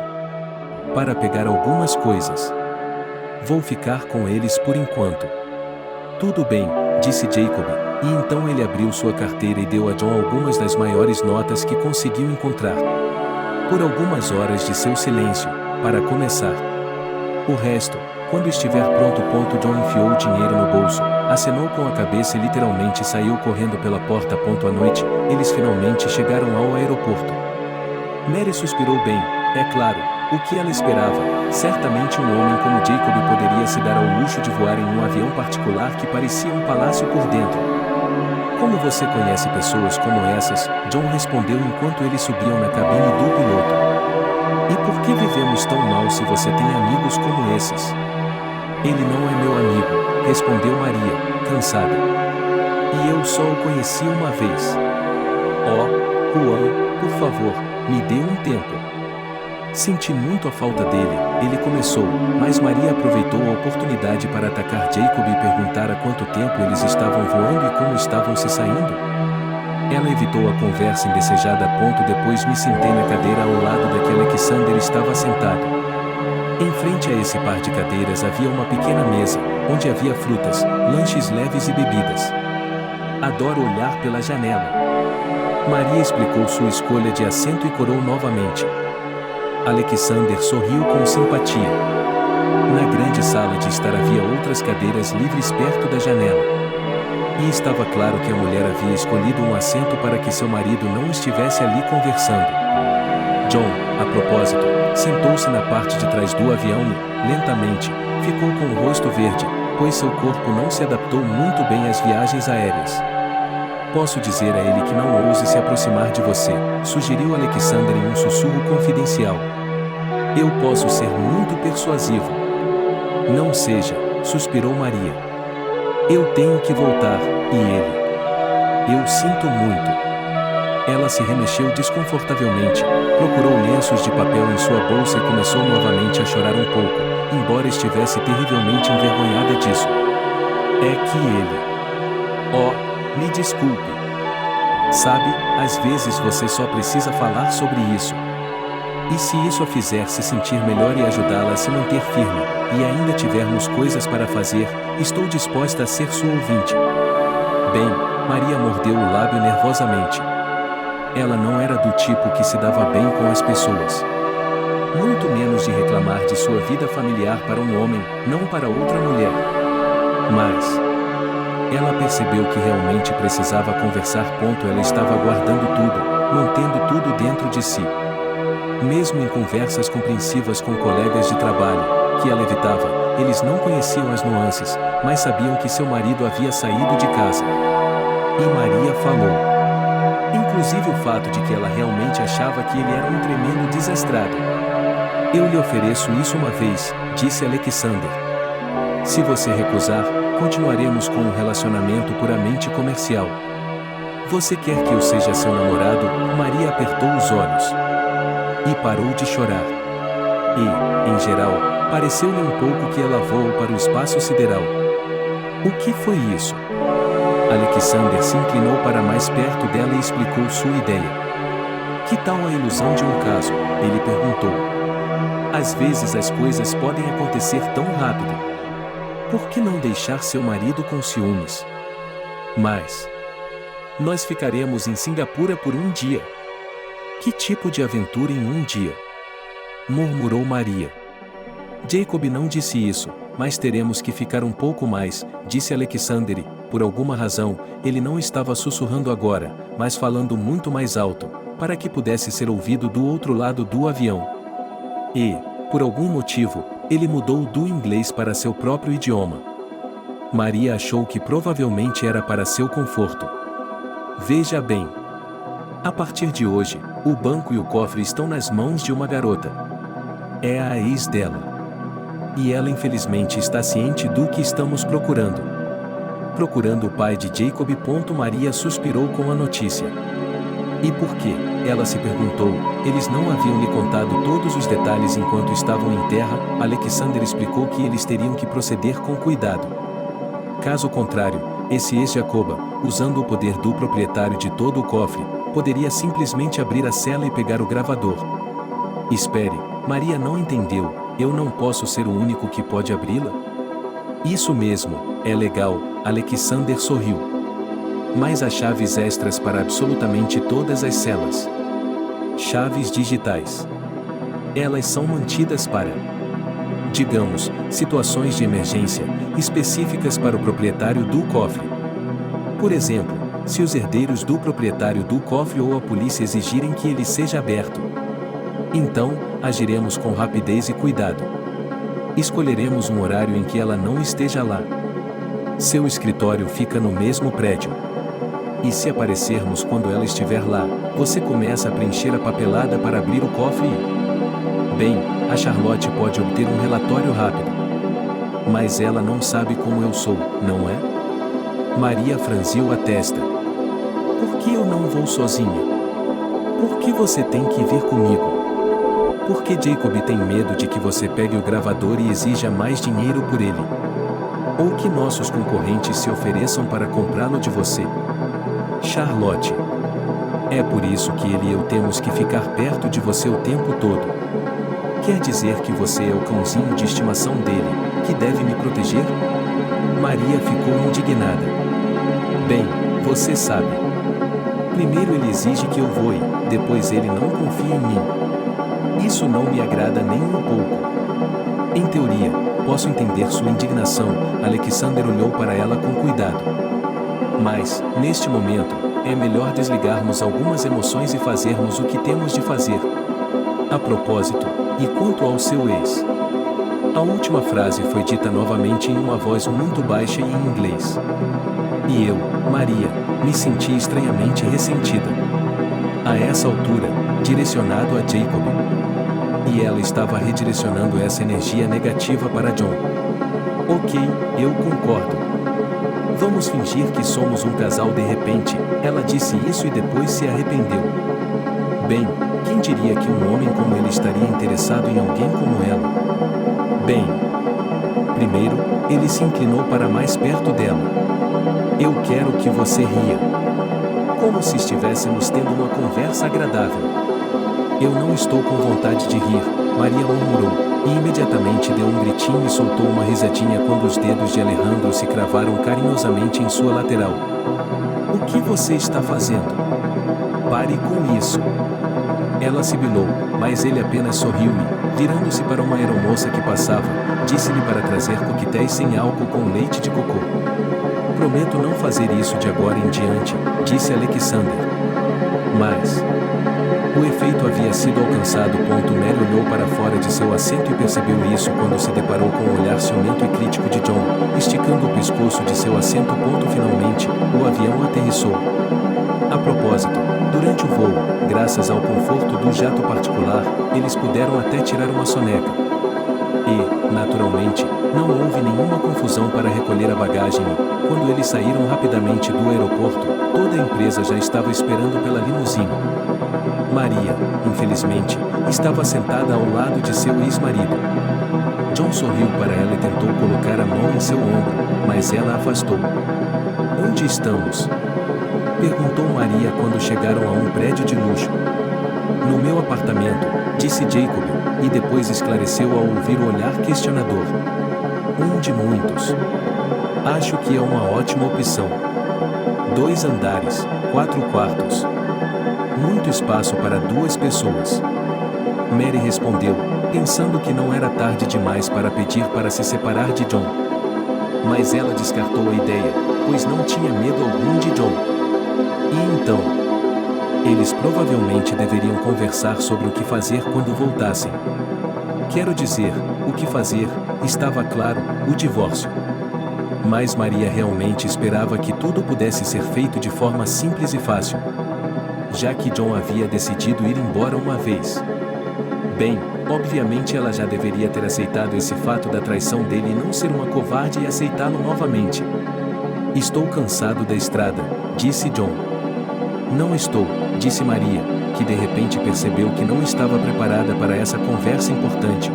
Para pegar algumas coisas. Vou ficar com eles por enquanto. Tudo bem, disse Jacob, e então ele abriu sua carteira e deu a John algumas das maiores notas que conseguiu encontrar. Por algumas horas de seu silêncio, para começar. O resto, quando estiver pronto. John enfiou o dinheiro no bolso, acenou com a cabeça e literalmente saiu correndo pela porta. À noite, eles finalmente chegaram ao aeroporto. Mary suspirou bem, é claro, o que ela esperava. Certamente um homem como Jacob poderia se dar ao luxo de voar em um avião particular que parecia um palácio por dentro. Como você conhece pessoas como essas? John respondeu enquanto eles subiam na cabine do piloto. E por que vivemos tão mal se você tem amigos como esses? Ele não é meu amigo, respondeu Maria, cansada. E eu só o conheci uma vez. Oh, Juan, por favor, me dê um tempo. Senti muito a falta dele, ele começou, mas Maria aproveitou a oportunidade para atacar Jacob e perguntar há quanto tempo eles estavam voando e como estavam se saindo. Ela evitou a conversa indesejada. Depois me sentei na cadeira ao lado da que Alexander estava sentado. Em frente a esse par de cadeiras havia uma pequena mesa, onde havia frutas, lanches leves e bebidas. Adoro olhar pela janela. Maria explicou sua escolha de assento e corou novamente. Alexander sorriu com simpatia. Na grande sala de estar havia outras cadeiras livres perto da janela. E estava claro que a mulher havia escolhido um assento para que seu marido não estivesse ali conversando. John, a propósito, sentou-se na parte de trás do avião e, lentamente, ficou com o rosto verde, pois seu corpo não se adaptou muito bem às viagens aéreas. Posso dizer a ele que não ouse se aproximar de você, sugeriu Alexander em um sussurro confidencial. Eu posso ser muito persuasivo. Não seja, suspirou Maria. Eu tenho que voltar, e ele? Eu sinto muito. Ela se remexeu desconfortavelmente, procurou lenços de papel em sua bolsa e começou novamente a chorar um pouco, embora estivesse terrivelmente envergonhada disso. É que ele... Oh, me desculpe. Sabe, às vezes você só precisa falar sobre isso. E se isso a fizer se sentir melhor e ajudá-la a se manter firme, e ainda tivermos coisas para fazer, estou disposta a ser sua ouvinte. Bem, Maria mordeu o lábio nervosamente. Ela não era do tipo que se dava bem com as pessoas. Muito menos de reclamar de sua vida familiar para um homem, não para outra mulher. Mas... ela percebeu que realmente precisava conversar. Ela estava guardando tudo, mantendo tudo dentro de si. Mesmo em conversas compreensivas com colegas de trabalho, que ela evitava, eles não conheciam as nuances, mas sabiam que seu marido havia saído de casa. E Maria falou. Inclusive o fato de que ela realmente achava que ele era um tremendo desastrado. Eu lhe ofereço isso uma vez, disse Alexander. Se você recusar, continuaremos com um relacionamento puramente comercial. Você quer que eu seja seu namorado? Maria apertou os olhos. E parou de chorar. E, em geral, pareceu-lhe um pouco que ela voou para o espaço sideral. O que foi isso? Alexander se inclinou para mais perto dela e explicou sua ideia. Que tal a ilusão de um caso? Ele perguntou. Às vezes as coisas podem acontecer tão rápido. Por que não deixar seu marido com ciúmes? Mas... nós ficaremos em Singapura por um dia. Que tipo de aventura em um dia? Murmurou Maria. Jacob não disse isso, mas teremos que ficar um pouco mais, disse Alexander e, por alguma razão, ele não estava sussurrando agora, mas falando muito mais alto, para que pudesse ser ouvido do outro lado do avião. E, por algum motivo, ele mudou do inglês para seu próprio idioma. Maria achou que provavelmente era para seu conforto. Veja bem. A partir de hoje, o banco e o cofre estão nas mãos de uma garota. É a ex dela. E ela infelizmente está ciente do que estamos procurando. Procurando o pai de Jacob. Maria suspirou com a notícia. E por quê? Ela se perguntou. Eles não haviam lhe contado todos os detalhes enquanto estavam em terra. Alexander explicou que eles teriam que proceder com cuidado. Caso contrário, esse ex-Jacoba, usando o poder do proprietário de todo o cofre, poderia simplesmente abrir a cela e pegar o gravador. Espere, Maria não entendeu, eu não posso ser o único que pode abri-la? Isso mesmo, é legal, Alexander sorriu. Mas há chaves extras para absolutamente todas as celas. Chaves digitais. Elas são mantidas para, digamos, situações de emergência, específicas para o proprietário do cofre. Por exemplo, se os herdeiros do proprietário do cofre ou a polícia exigirem que ele seja aberto. Então, agiremos com rapidez e cuidado. Escolheremos um horário em que ela não esteja lá. Seu escritório fica no mesmo prédio. E se aparecermos quando ela estiver lá, você começa a preencher a papelada para abrir o cofre e... bem, a Charlotte pode obter um relatório rápido. Mas ela não sabe como eu sou, não é? Maria franziu a testa. Por que eu não vou sozinha? Por que você tem que vir comigo? Por que Jacob tem medo de que você pegue o gravador e exija mais dinheiro por ele? Ou que nossos concorrentes se ofereçam para comprá-lo de você? Charlotte. É por isso que ele e eu temos que ficar perto de você o tempo todo. Quer dizer que você é o cãozinho de estimação dele, que deve me proteger? Maria ficou indignada. Bem, você sabe. Primeiro ele exige que eu voe, depois ele não confia em mim. Isso não me agrada nem um pouco. Em teoria, posso entender sua indignação, Alexander olhou para ela com cuidado. Mas, neste momento, é melhor desligarmos algumas emoções e fazermos o que temos de fazer. A propósito, e quanto ao seu ex? A última frase foi dita novamente em uma voz muito baixa e em inglês. E eu, Maria, me senti estranhamente ressentida. A essa altura, direcionado a Jacob. E ela estava redirecionando essa energia negativa para John. Ok, eu concordo. Vamos fingir que somos um casal de repente, ela disse isso e depois se arrependeu. Bem, quem diria que um homem como ele estaria interessado em alguém como ela? Bem. Primeiro, ele se inclinou para mais perto dela. Eu quero que você ria. Como se estivéssemos tendo uma conversa agradável. Eu não estou com vontade de rir, Maria murmurou, e imediatamente deu um gritinho e soltou uma risadinha quando os dedos de Alejandro se cravaram carinhosamente em sua lateral. O que você está fazendo? Pare com isso. Ela sibilou, mas ele apenas sorriu e, virando-se para uma aeromoça que passava, disse-lhe para trazer coquetéis sem álcool com leite de cocô. Prometo não fazer isso de agora em diante, disse Alexander. Mas... o efeito havia sido alcançado. Mary olhou para fora de seu assento e percebeu isso quando se deparou com o olhar ciumento e crítico de John, esticando o pescoço de seu assento. Finalmente, o avião aterrissou. A propósito, durante o voo, graças ao conforto do jato particular, eles puderam até tirar uma soneca. E, naturalmente, não houve nenhuma confusão para recolher a bagagem e, quando eles saíram rapidamente do aeroporto, toda a empresa já estava esperando pela limusine. Maria, infelizmente, estava sentada ao lado de seu ex-marido. John sorriu para ela e tentou colocar a mão em seu ombro, mas ela afastou. Onde estamos? Perguntou Maria quando chegaram a um prédio de luxo. No meu apartamento, disse Jacob, e depois esclareceu ao ouvir o olhar questionador. Um de muitos. Acho que é uma ótima opção. 2 andares, 4 quartos. Muito espaço para 2 pessoas. Mary respondeu, pensando que não era tarde demais para pedir para se separar de John. Mas ela descartou a ideia, pois não tinha medo algum de John. E então? Eles provavelmente deveriam conversar sobre o que fazer quando voltassem. Quero dizer, o que fazer, estava claro, o divórcio. Mas Maria realmente esperava que tudo pudesse ser feito de forma simples e fácil. Já que John havia decidido ir embora uma vez. Bem, obviamente ela já deveria ter aceitado esse fato da traição dele e não ser uma covarde e aceitá-lo novamente. Estou cansado da estrada, disse John. Não estou, disse Maria, que de repente percebeu que não estava preparada para essa conversa importante.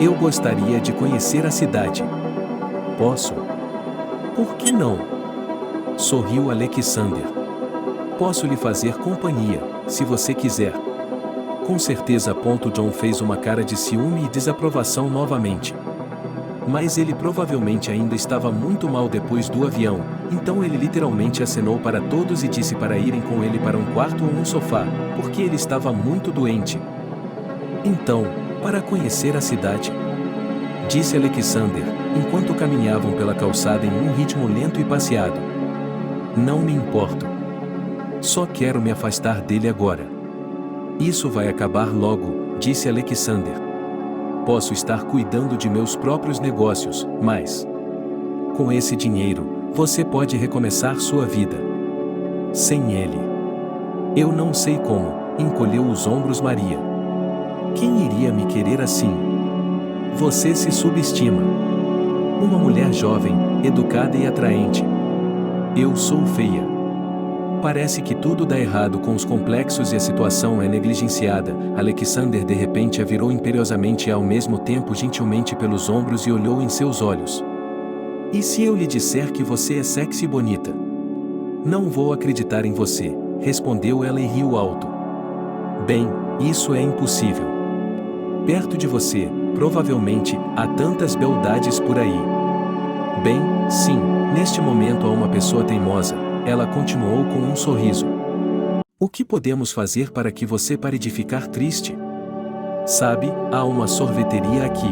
Eu gostaria de conhecer a cidade. Posso? Por que não? Sorriu Alexander. Posso lhe fazer companhia, se você quiser. Com certeza. John fez uma cara de ciúme e desaprovação novamente. Mas ele provavelmente ainda estava muito mal depois do avião, então ele literalmente acenou para todos e disse para irem com ele para um quarto ou um sofá, porque ele estava muito doente. Então, para conhecer a cidade, disse Alexander, enquanto caminhavam pela calçada em um ritmo lento e passeado. Não me importo. Só quero me afastar dele agora. Isso vai acabar logo, disse Alexander. Posso estar cuidando de meus próprios negócios, mas... com esse dinheiro, você pode recomeçar sua vida. Sem ele. Eu não sei como, encolheu os ombros Maria. Quem iria me querer assim? Você se subestima. Uma mulher jovem, educada e atraente. Eu sou feia. Parece que tudo dá errado com os complexos e a situação é negligenciada. Alexander de repente a virou imperiosamente e ao mesmo tempo gentilmente pelos ombros e olhou em seus olhos. E se eu lhe disser que você é sexy e bonita? Não vou acreditar em você, respondeu ela e riu alto. Bem, isso é impossível. Perto de você, provavelmente, há tantas beldades por aí. Bem, sim, neste momento há uma pessoa teimosa. Ela continuou com um sorriso. O que podemos fazer para que você pare de ficar triste? Sabe, há uma sorveteria aqui.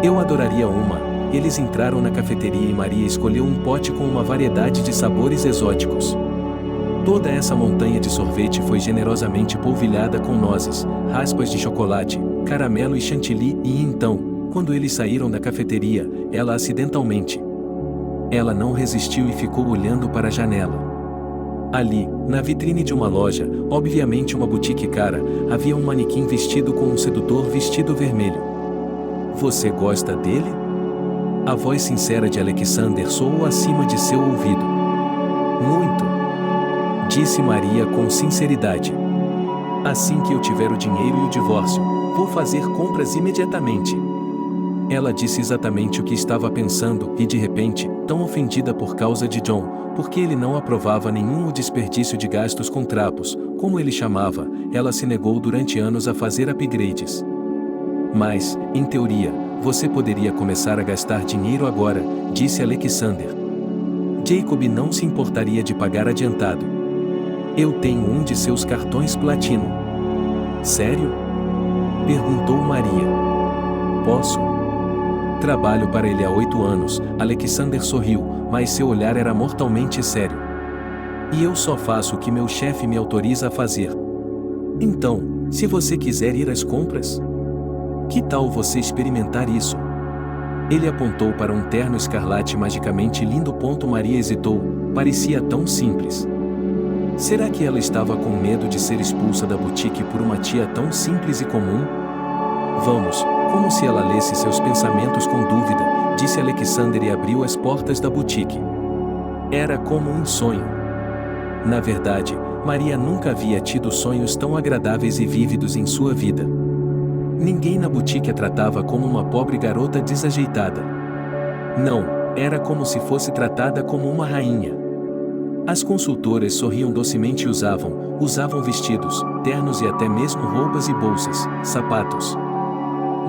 Eu adoraria uma. Eles entraram na cafeteria e Maria escolheu um pote com uma variedade de sabores exóticos. Toda essa montanha de sorvete foi generosamente polvilhada com nozes, raspas de chocolate, caramelo e chantilly e então, quando eles saíram da cafeteria, ela acidentalmente. Ela não resistiu e ficou olhando para a janela. Ali, na vitrine de uma loja, obviamente uma boutique cara, havia um manequim vestido com um sedutor vestido vermelho. Você gosta dele? A voz sincera de Alexander soou acima de seu ouvido. Muito, disse Maria com sinceridade. Assim que eu tiver o dinheiro e o divórcio, vou fazer compras imediatamente. Ela disse exatamente o que estava pensando e de repente, tão ofendida por causa de John, porque ele não aprovava nenhum desperdício de gastos com trapos, como ele chamava, ela se negou durante anos a fazer upgrades. Mas, em teoria, você poderia começar a gastar dinheiro agora, disse Alexander. Jacob não se importaria de pagar adiantado. Eu tenho um de seus cartões platino. Sério? Perguntou Maria. Posso? Trabalho para ele há 8 anos, Alexander sorriu, mas seu olhar era mortalmente sério. E eu só faço o que meu chefe me autoriza a fazer. Então, se você quiser ir às compras, que tal você experimentar isso? Ele apontou para um terno escarlate magicamente lindo. Maria hesitou, parecia tão simples. Será que ela estava com medo de ser expulsa da boutique por uma tia tão simples e comum? Vamos, como se ela lesse seus pensamentos com dúvida, disse Alexander e abriu as portas da boutique. Era como um sonho. Na verdade, Maria nunca havia tido sonhos tão agradáveis e vívidos em sua vida. Ninguém na boutique a tratava como uma pobre garota desajeitada. Não, era como se fosse tratada como uma rainha. As consultoras sorriam docemente e usavam vestidos, ternos e até mesmo roupas e bolsas, sapatos.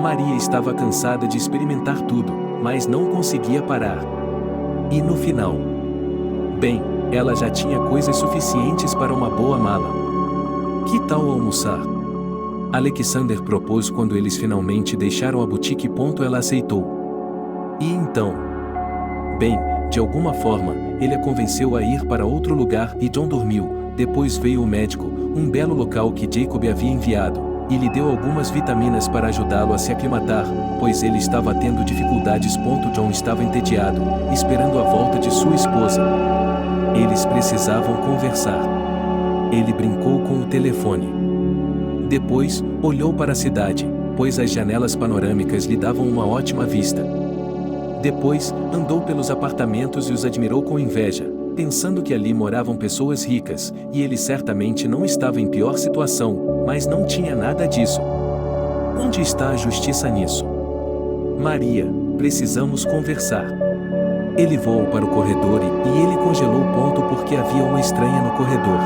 Maria estava cansada de experimentar tudo, mas não conseguia parar. E no final? Bem, ela já tinha coisas suficientes para uma boa mala. Que tal almoçar? Alexander propôs quando eles finalmente deixaram a boutique. Ela aceitou. E então? Bem, de alguma forma, ele a convenceu a ir para outro lugar e John dormiu. Depois veio o médico, um belo local que Jacob havia enviado, e lhe deu algumas vitaminas para ajudá-lo a se aclimatar, pois ele estava tendo dificuldades. John estava entediado, esperando a volta de sua esposa. Eles precisavam conversar. Ele brincou com o telefone. Depois, olhou para a cidade, pois as janelas panorâmicas lhe davam uma ótima vista. Depois, andou pelos apartamentos e os admirou com inveja, pensando que ali moravam pessoas ricas, e ele certamente não estava em pior situação, mas não tinha nada disso. Onde está a justiça nisso? Maria, precisamos conversar. Ele voou para o corredor e ele congelou. Porque havia uma estranha no corredor.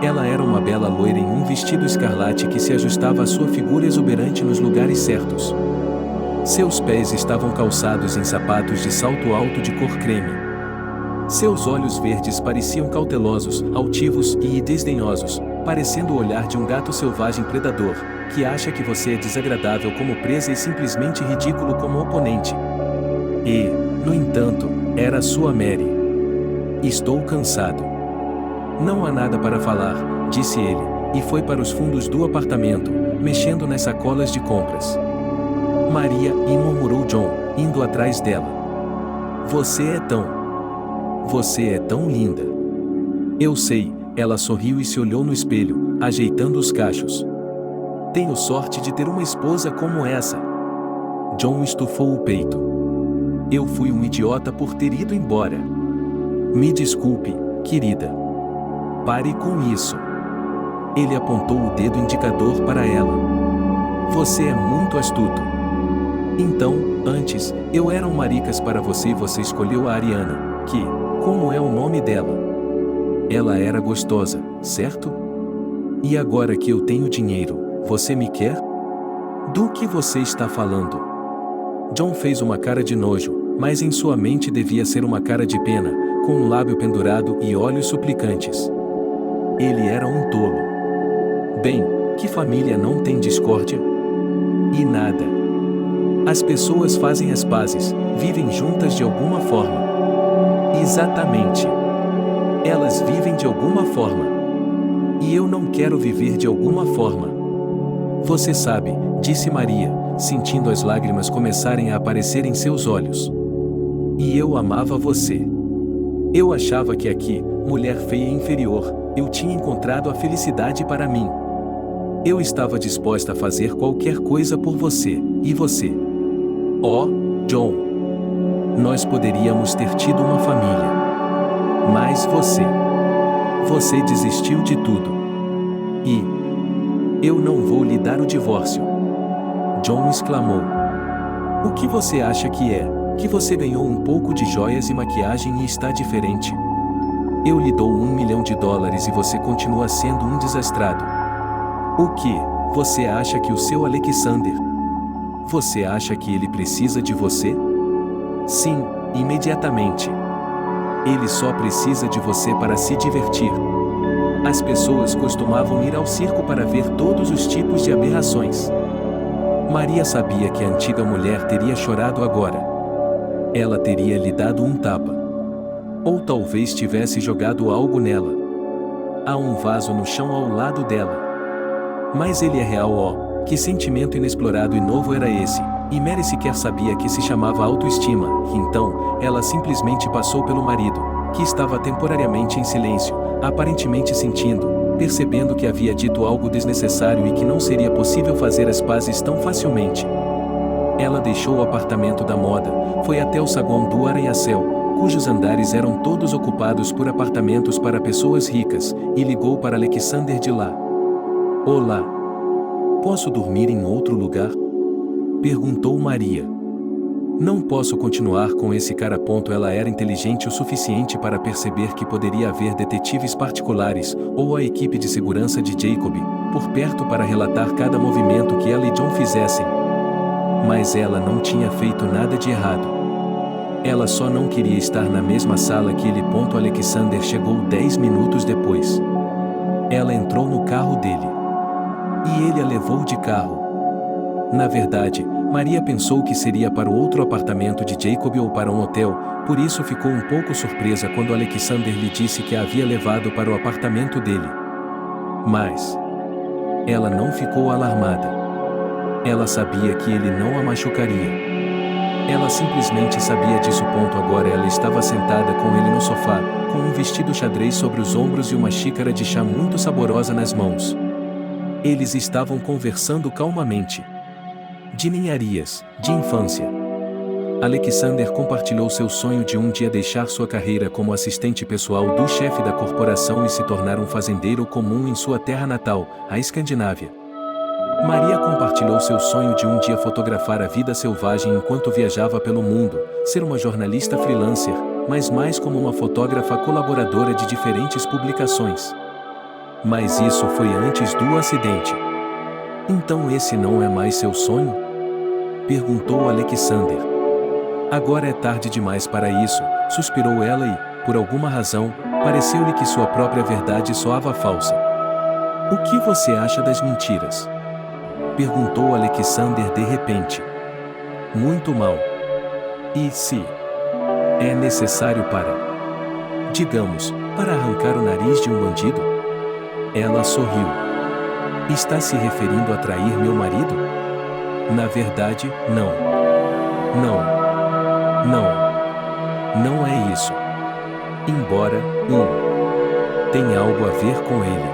Ela era uma bela loira em um vestido escarlate que se ajustava à sua figura exuberante nos lugares certos. Seus pés estavam calçados em sapatos de salto alto de cor creme. Seus olhos verdes pareciam cautelosos, altivos e desdenhosos, parecendo o olhar de um gato selvagem predador, que acha que você é desagradável como presa e simplesmente ridículo como oponente. E, no entanto, era sua Mary. Estou cansado. Não há nada para falar, disse ele, e foi para os fundos do apartamento, mexendo nas sacolas de compras. Maria, e murmurou John, indo atrás dela. Você é tão linda. Eu sei, ela sorriu e se olhou no espelho, ajeitando os cachos. Tenho sorte de ter uma esposa como essa. John estufou o peito. Eu fui um idiota por ter ido embora. Me desculpe, querida. Pare com isso. Ele apontou o dedo indicador para ela. Você é muito astuto. Então, antes, eu era um maricas para você e você escolheu a Ariana, que, como é o nome dela? Ela era gostosa, certo? E agora que eu tenho dinheiro, você me quer? Do que você está falando? John fez uma cara de nojo, mas em sua mente devia ser uma cara de pena, com um lábio pendurado e olhos suplicantes. Ele era um tolo. Bem, que família não tem discórdia? E nada. As pessoas fazem as pazes, vivem juntas de alguma forma. Exatamente. Elas vivem de alguma forma. E eu não quero viver de alguma forma. Você sabe, disse Maria, sentindo as lágrimas começarem a aparecer em seus olhos. E eu amava você. Eu achava que aqui, mulher feia e inferior, eu tinha encontrado a felicidade para mim. Eu estava disposta a fazer qualquer coisa por você, e você? Oh, John! Nós poderíamos ter tido uma família. Mas você desistiu de tudo. E eu não vou lhe dar o divórcio. John exclamou. O que você acha que é? Que você ganhou um pouco de joias e maquiagem e está diferente? Eu lhe dou $1 milhão e você continua sendo um desastrado. O que? Você acha que o seu Alexander? Você acha que ele precisa de você? Sim, imediatamente. Ele só precisa de você para se divertir. As pessoas costumavam ir ao circo para ver todos os tipos de aberrações. Maria sabia que a antiga mulher teria chorado agora. Ela teria lhe dado um tapa. Ou talvez tivesse jogado algo nela. Há um vaso no chão ao lado dela. Mas ele é real, ó. Que sentimento inexplorado e novo era esse? E Mary sequer sabia que se chamava autoestima. Então, ela simplesmente passou pelo marido, que estava temporariamente em silêncio, aparentemente sentindo, percebendo que havia dito algo desnecessário e que não seria possível fazer as pazes tão facilmente. Ela deixou o apartamento da moda, foi até o saguão do arranha-céu, cujos andares eram todos ocupados por apartamentos para pessoas ricas, e ligou para Alexander de lá. Olá. Posso dormir em outro lugar? Perguntou Maria. Não posso continuar com esse cara. Ela era inteligente o suficiente para perceber que poderia haver detetives particulares, ou a equipe de segurança de Jacob, por perto para relatar cada movimento que ela e John fizessem. Mas ela não tinha feito nada de errado. Ela só não queria estar na mesma sala que ele. Alexander chegou 10 minutos depois. Ela entrou no carro dele. E ele a levou de carro. Na verdade, Maria pensou que seria para o outro apartamento de Jacob ou para um hotel, por isso ficou um pouco surpresa quando Alexander lhe disse que a havia levado para o apartamento dele. Mas ela não ficou alarmada. Ela sabia que ele não a machucaria. Ela simplesmente sabia disso. Agora ela estava sentada com ele no sofá, com um vestido xadrez sobre os ombros e uma xícara de chá muito saborosa nas mãos. Eles estavam conversando calmamente. De ninharias, de infância. Alexander compartilhou seu sonho de um dia deixar sua carreira como assistente pessoal do chefe da corporação e se tornar um fazendeiro comum em sua terra natal, a Escandinávia. Maria compartilhou seu sonho de um dia fotografar a vida selvagem enquanto viajava pelo mundo, ser uma jornalista freelancer, mas mais como uma fotógrafa colaboradora de diferentes publicações. Mas isso foi antes do acidente. Então esse não é mais seu sonho? Perguntou Alexander. Agora é tarde demais para isso, suspirou ela e, por alguma razão, pareceu-lhe que sua própria verdade soava falsa. O que você acha das mentiras? Perguntou Alexander de repente. Muito mal. E se é necessário para, digamos, para arrancar o nariz de um bandido? Ela sorriu. Está se referindo a trair meu marido? Na verdade, não. Não é isso. Embora, tem algo a ver com ele.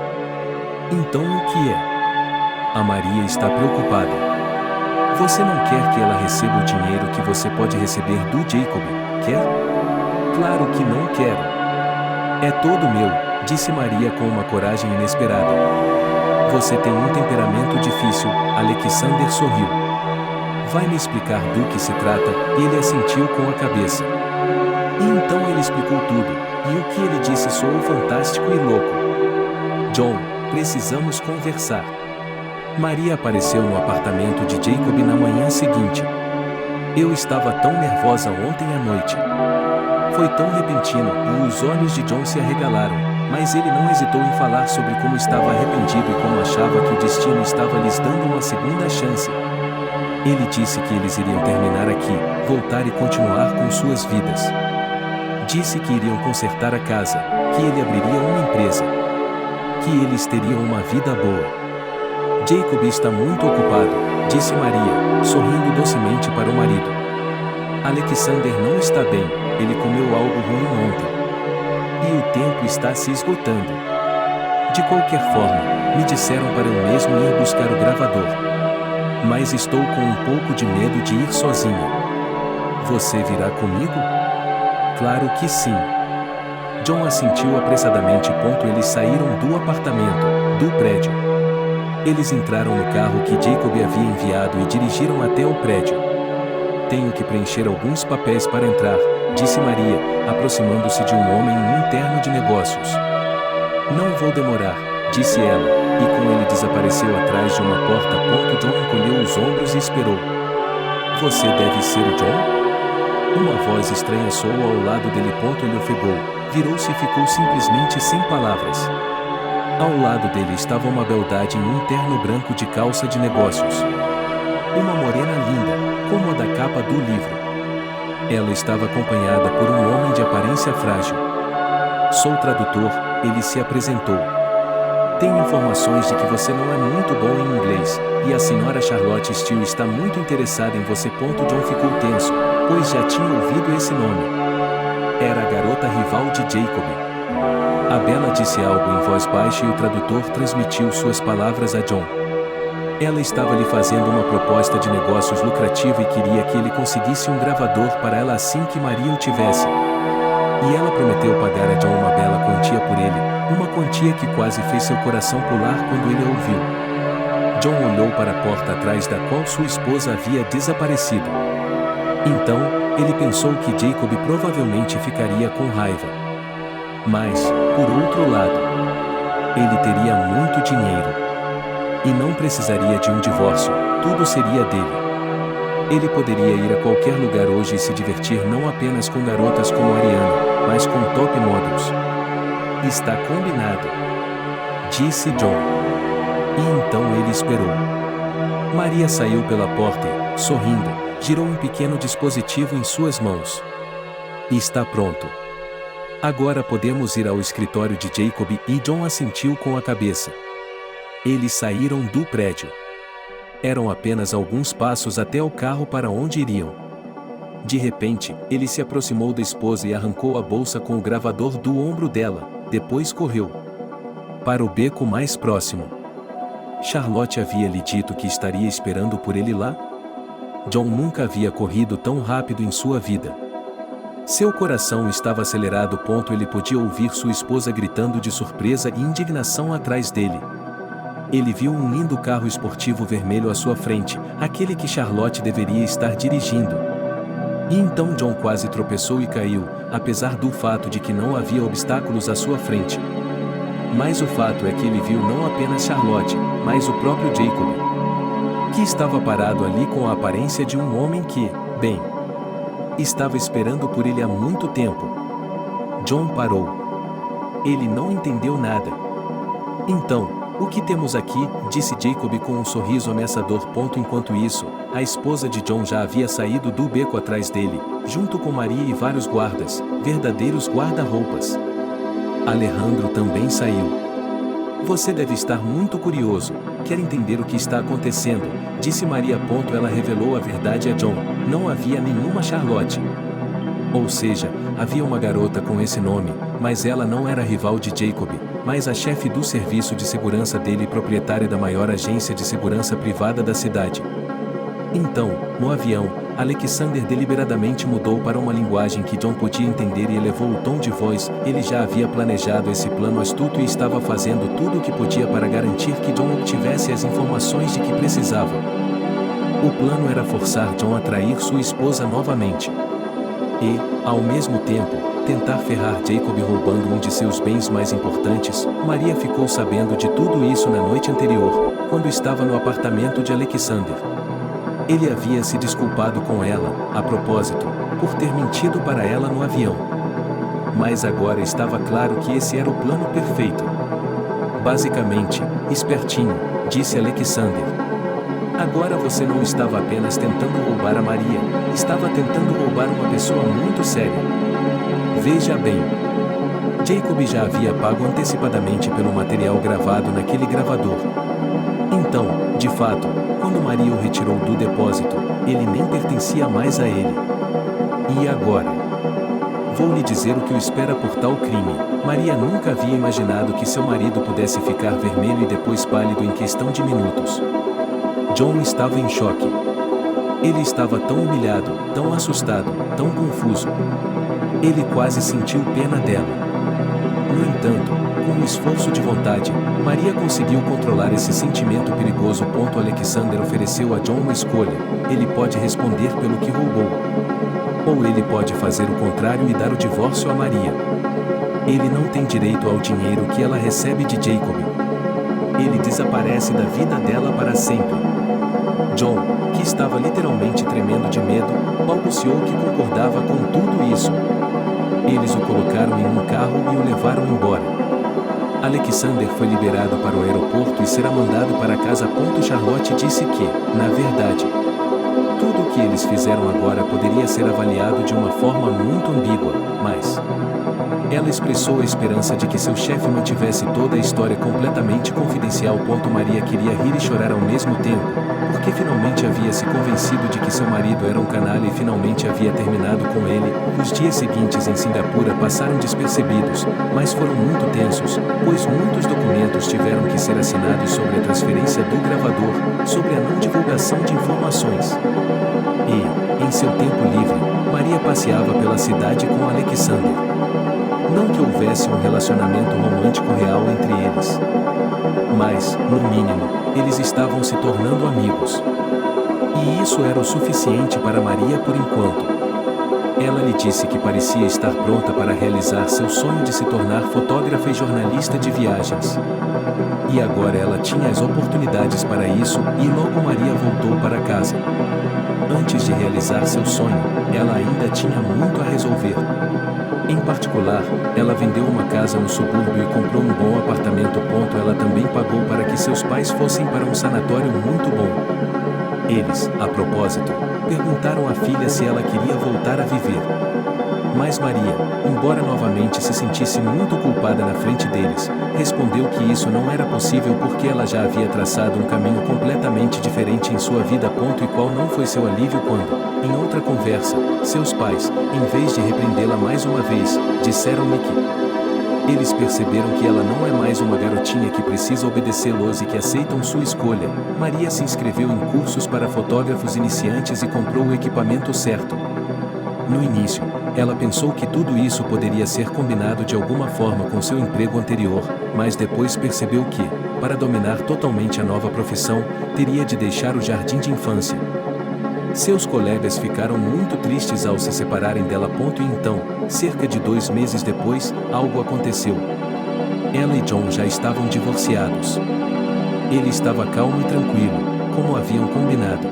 Então o que é? A Maria está preocupada. Você não quer que ela receba o dinheiro que você pode receber do Jacob, quer? Claro que não quero. É todo meu, disse Maria com uma coragem inesperada. Você tem um temperamento difícil, Alexander sorriu. Vai me explicar do que se trata? Ele assentiu com a cabeça. E então ele explicou tudo, e o que ele disse soou fantástico e louco. John, precisamos conversar. Maria apareceu no apartamento de Jacob na manhã seguinte. Eu estava tão nervosa ontem à noite. Foi tão repentino, e os olhos de John se arregalaram. mas ele não hesitou em falar sobre como estava arrependido e como achava que o destino estava lhes dando uma segunda chance. Ele disse que eles iriam terminar aqui, voltar e continuar com suas vidas. Disse que iriam consertar a casa, que ele abriria uma empresa, que eles teriam uma vida boa. Jacob está muito ocupado, disse Maria, sorrindo docemente para o marido. Alexander não está bem, ele comeu algo ruim ontem. E o tempo está se esgotando. De qualquer forma, me disseram para eu mesmo ir buscar o gravador. Mas estou com um pouco de medo de ir sozinho. Você virá comigo? Claro que sim. John assentiu apressadamente. Eles saíram do apartamento, do prédio. Eles entraram no carro que Jacob havia enviado e dirigiram até o prédio. Tenho que preencher alguns papéis para entrar, disse Maria, aproximando-se de um homem em um terno de negócios. Não vou demorar, disse ela, e com ele desapareceu atrás de uma porta. John encolheu os ombros e esperou. Você deve ser o John? Uma voz estranha soou ao lado dele. Ele ofegou, virou-se e ficou simplesmente sem palavras. Ao lado dele estava uma beldade em um terno branco de calça de negócios. Uma morena linda, como a da capa do livro. Ela estava acompanhada por um homem de aparência frágil. Sou tradutor, ele se apresentou. Tenho informações de que você não é muito bom em inglês, e a senhora Charlotte Steele está muito interessada em você. John ficou tenso, pois já tinha ouvido esse nome. Era a garota rival de Jacob. A Bela disse algo em voz baixa e o tradutor transmitiu suas palavras a John. Ela estava lhe fazendo uma proposta de negócios lucrativa e queria que ele conseguisse um gravador para ela assim que Maria o tivesse. E ela prometeu pagar a John uma bela quantia por ele, uma quantia que quase fez seu coração pular quando ele a ouviu. John olhou para a porta atrás da qual sua esposa havia desaparecido. Então, ele pensou que Jacob provavelmente ficaria com raiva. Mas, por outro lado, ele teria muito dinheiro. E não precisaria de um divórcio, tudo seria dele. Ele poderia ir a qualquer lugar hoje e se divertir não apenas com garotas como Ariana, mas com top models. Está combinado, disse John. E então ele esperou. Maria saiu pela porta e, sorrindo, girou um pequeno dispositivo em suas mãos. Está pronto. Agora podemos ir ao escritório de Jacob, e John assentiu com a cabeça. Eles saíram do prédio. Eram apenas alguns passos até o carro para onde iriam. De repente, ele se aproximou da esposa e arrancou a bolsa com o gravador do ombro dela, depois correu para o beco mais próximo. Charlotte havia lhe dito que estaria esperando por ele lá? John nunca havia corrido tão rápido em sua vida. Seu coração estava acelerado. Ele podia ouvir sua esposa gritando de surpresa e indignação atrás dele. Ele viu um lindo carro esportivo vermelho à sua frente, aquele que Charlotte deveria estar dirigindo. E então John quase tropeçou e caiu, apesar do fato de que não havia obstáculos à sua frente. Mas o fato é que ele viu não apenas Charlotte, mas o próprio Jacob, que estava parado ali com a aparência de um homem que, bem, estava esperando por ele há muito tempo. John parou. Ele não entendeu nada. Então, o que temos aqui? Disse Jacob com um sorriso ameaçador. Enquanto isso, a esposa de John já havia saído do beco atrás dele, junto com Maria e vários guardas, verdadeiros guarda-roupas. Alejandro também saiu. Você deve estar muito curioso, quer entender o que está acontecendo, disse Maria. Ela revelou a verdade a John, não havia nenhuma Charlotte. Ou seja, havia uma garota com esse nome, mas ela não era rival de Jacob, mas a chefe do serviço de segurança dele e proprietária da maior agência de segurança privada da cidade. Então, no avião, Alexander deliberadamente mudou para uma linguagem que John podia entender e elevou o tom de voz. Ele já havia planejado esse plano astuto e estava fazendo tudo o que podia para garantir que John obtivesse as informações de que precisava. O plano era forçar John a trair sua esposa novamente. E, ao mesmo tempo, tentar ferrar Jacob roubando um de seus bens mais importantes. Maria ficou sabendo de tudo isso na noite anterior, quando estava no apartamento de Alexander. Ele havia se desculpado com ela, a propósito, por ter mentido para ela no avião. mas agora estava claro que esse era o plano perfeito. Basicamente, espertinho, disse Alexander. Agora você não estava apenas tentando roubar a Maria, estava tentando roubar uma pessoa muito séria. Veja bem. Jacob já havia pago antecipadamente pelo material gravado naquele gravador. Então, de fato, quando Maria o retirou do depósito, ele nem pertencia mais a ele. E agora? Vou lhe dizer o que o espera por tal crime. Maria nunca havia imaginado que seu marido pudesse ficar vermelho e depois pálido em questão de minutos. John estava em choque. Ele estava tão humilhado, tão assustado, tão confuso. Ele quase sentiu pena dela. No entanto, com um esforço de vontade, Maria conseguiu controlar esse sentimento perigoso. Alexander ofereceu a John uma escolha: ele pode responder pelo que roubou. Ou ele pode fazer o contrário e dar o divórcio a Maria. Ele não tem direito ao dinheiro que ela recebe de Jacob. Ele desaparece da vida dela para sempre. John, que estava literalmente tremendo de medo, balbuciou que concordava com tudo isso. Eles o colocaram em um carro e o levaram embora. Alexander foi liberado para o aeroporto e será mandado para casa. Charlotte disse que, na verdade, tudo o que eles fizeram agora poderia ser avaliado de uma forma muito ambígua, mas ela expressou a esperança de que seu chefe mantivesse toda a história completamente confidencial. Maria queria rir e chorar ao mesmo tempo, porque finalmente havia se convencido de que seu marido era um canalha e finalmente havia terminado com ele. Os dias seguintes em Singapura passaram despercebidos, mas foram muito tensos, pois muitos documentos tiveram que ser assinados sobre a transferência do gravador, sobre a não divulgação de informações. E, em seu tempo livre, Maria passeava pela cidade com Alexander. Não que houvesse um relacionamento romântico real entre eles. Mas, no mínimo, eles estavam se tornando amigos. E isso era o suficiente para Maria por enquanto. Ela lhe disse que parecia estar pronta para realizar seu sonho de se tornar fotógrafa e jornalista de viagens. E agora ela tinha as oportunidades para isso, e logo Maria voltou para casa. Antes de realizar seu sonho, ela ainda tinha muito a resolver. Em particular, ela vendeu uma casa no subúrbio e comprou um bom apartamento. Ela também pagou para que seus pais fossem para um sanatório muito bom. Eles, a propósito, perguntaram à filha se ela queria voltar a viver. Mas Maria, embora novamente se sentisse muito culpada na frente deles, respondeu que isso não era possível porque ela já havia traçado um caminho completamente diferente em sua vida. E qual não foi seu alívio quando, em outra conversa, seus pais, em vez de repreendê-la mais uma vez, disseram-lhe que eles perceberam que ela não é mais uma garotinha que precisa obedecê-los e que aceitam sua escolha. Maria se inscreveu em cursos para fotógrafos iniciantes e comprou o equipamento certo. No início, ela pensou que tudo isso poderia ser combinado de alguma forma com seu emprego anterior, mas depois percebeu que, para dominar totalmente a nova profissão, teria de deixar o jardim de infância. Seus colegas ficaram muito tristes ao se separarem dela. E então, cerca de 2 meses depois, algo aconteceu. Ela e John já estavam divorciados. Ele estava calmo e tranquilo, como haviam combinado.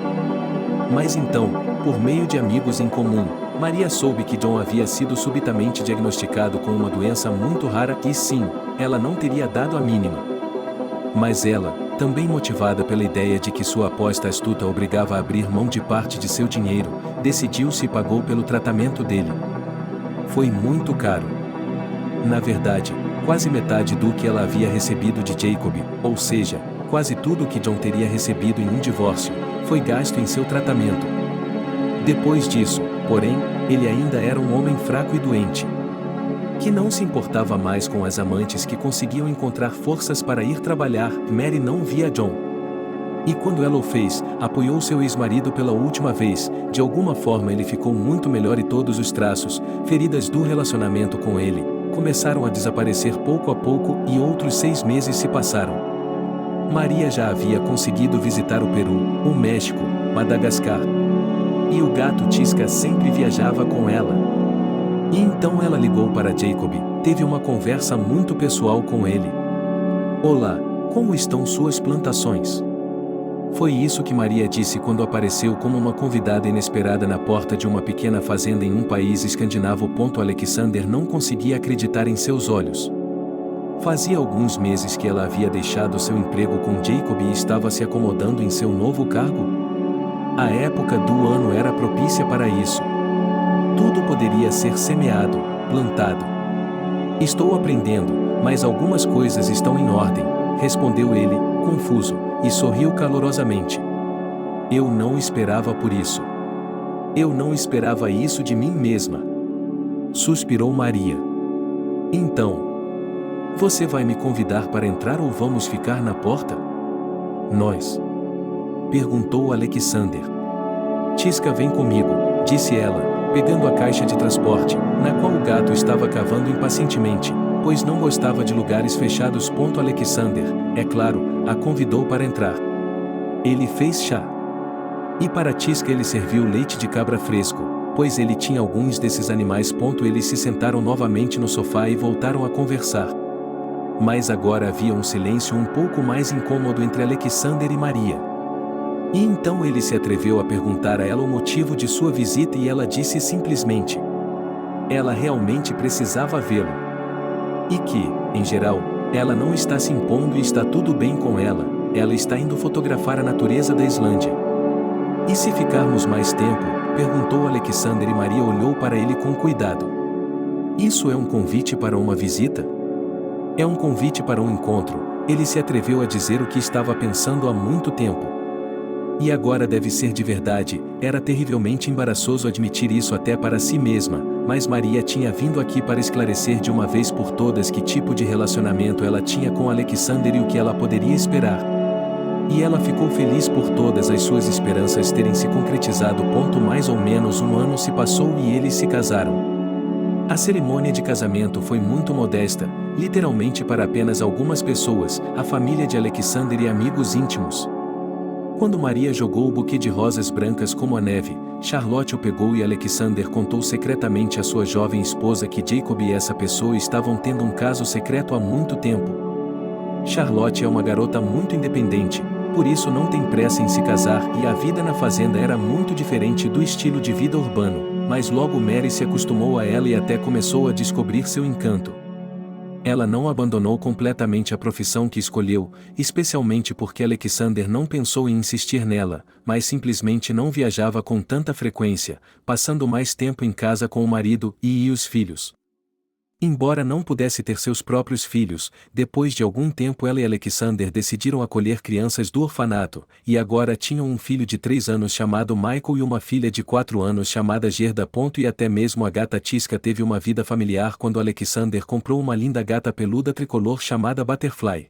Mas então, por meio de amigos em comum, Maria soube que John havia sido subitamente diagnosticado com uma doença muito rara e sim, ela não teria dado a mínima. Mas ela, também motivada pela ideia de que sua aposta astuta obrigava a abrir mão de parte de seu dinheiro, decidiu-se e pagou pelo tratamento dele. Foi muito caro. Na verdade, quase metade do que ela havia recebido de Jacob, ou seja, quase tudo o que John teria recebido em um divórcio, foi gasto em seu tratamento. Depois disso, porém, ele ainda era um homem fraco e doente, que não se importava mais com as amantes que conseguiam encontrar forças para ir trabalhar. Mary não via John. E quando ela o fez, apoiou seu ex-marido pela última vez. De alguma forma ele ficou muito melhor e todos os traços, feridas do relacionamento com ele, começaram a desaparecer pouco a pouco e outros 6 meses se passaram. Maria já havia conseguido visitar o Peru, o México, Madagascar. E o gato Tisca sempre viajava com ela. E então ela ligou para Jacob, teve uma conversa muito pessoal com ele. Olá, como estão suas plantações? Foi isso que Maria disse quando apareceu como uma convidada inesperada na porta de uma pequena fazenda em um país escandinavo. Alexander não conseguia acreditar em seus olhos. Fazia alguns meses que ela havia deixado seu emprego com Jacob e estava se acomodando em seu novo cargo. A época do ano era propícia para isso. Tudo poderia ser semeado, plantado. Estou aprendendo, mas algumas coisas estão em ordem, respondeu ele, confuso, e sorriu calorosamente. Eu não esperava por isso. Eu não esperava isso de mim mesma. Suspirou Maria. Então, você vai me convidar para entrar ou vamos ficar na porta? Nós? Perguntou Alexander. Tisca vem comigo, disse ela, pegando a caixa de transporte, na qual o gato estava cavando impacientemente, pois não gostava de lugares fechados. Alexander, é claro, a convidou para entrar. Ele fez chá. E para Tisca ele serviu leite de cabra fresco, pois ele tinha alguns desses animais. Eles se sentaram novamente no sofá e voltaram a conversar. Mas agora havia um silêncio um pouco mais incômodo entre Alexander e Maria. E então ele se atreveu a perguntar a ela o motivo de sua visita e ela disse simplesmente: ela realmente precisava vê-lo. E que, em geral, ela não está se impondo e está tudo bem com ela, ela está indo fotografar a natureza da Islândia. E se ficarmos mais tempo? Perguntou Alexander e Maria olhou para ele com cuidado. Isso é um convite para uma visita? É um convite para um encontro, ele se atreveu a dizer o que estava pensando há muito tempo. E agora deve ser de verdade, era terrivelmente embaraçoso admitir isso até para si mesma, mas Maria tinha vindo aqui para esclarecer de uma vez por todas que tipo de relacionamento ela tinha com Alexander e o que ela poderia esperar. E ela ficou feliz por todas as suas esperanças terem se concretizado. Mais ou menos um ano se passou e eles se casaram. A cerimônia de casamento foi muito modesta, literalmente para apenas algumas pessoas, a família de Alexander e amigos íntimos. Quando Maria jogou o buquê de rosas brancas como a neve, Charlotte o pegou e Alexander contou secretamente à sua jovem esposa que Jacob e essa pessoa estavam tendo um caso secreto há muito tempo. Charlotte é uma garota muito independente, por isso não tem pressa em se casar e a vida na fazenda era muito diferente do estilo de vida urbano, mas logo Mary se acostumou a ela e até começou a descobrir seu encanto. Ela não abandonou completamente a profissão que escolheu, especialmente porque Alexander não pensou em insistir nela, mas simplesmente não viajava com tanta frequência, passando mais tempo em casa com o marido e os filhos. Embora não pudesse ter seus próprios filhos, depois de algum tempo ela e Alexander decidiram acolher crianças do orfanato, e agora tinham um filho de 3 anos chamado Michael e uma filha de 4 anos chamada Gerda. E até mesmo a gata Tisca teve uma vida familiar quando Alexander comprou uma linda gata peluda tricolor chamada Butterfly.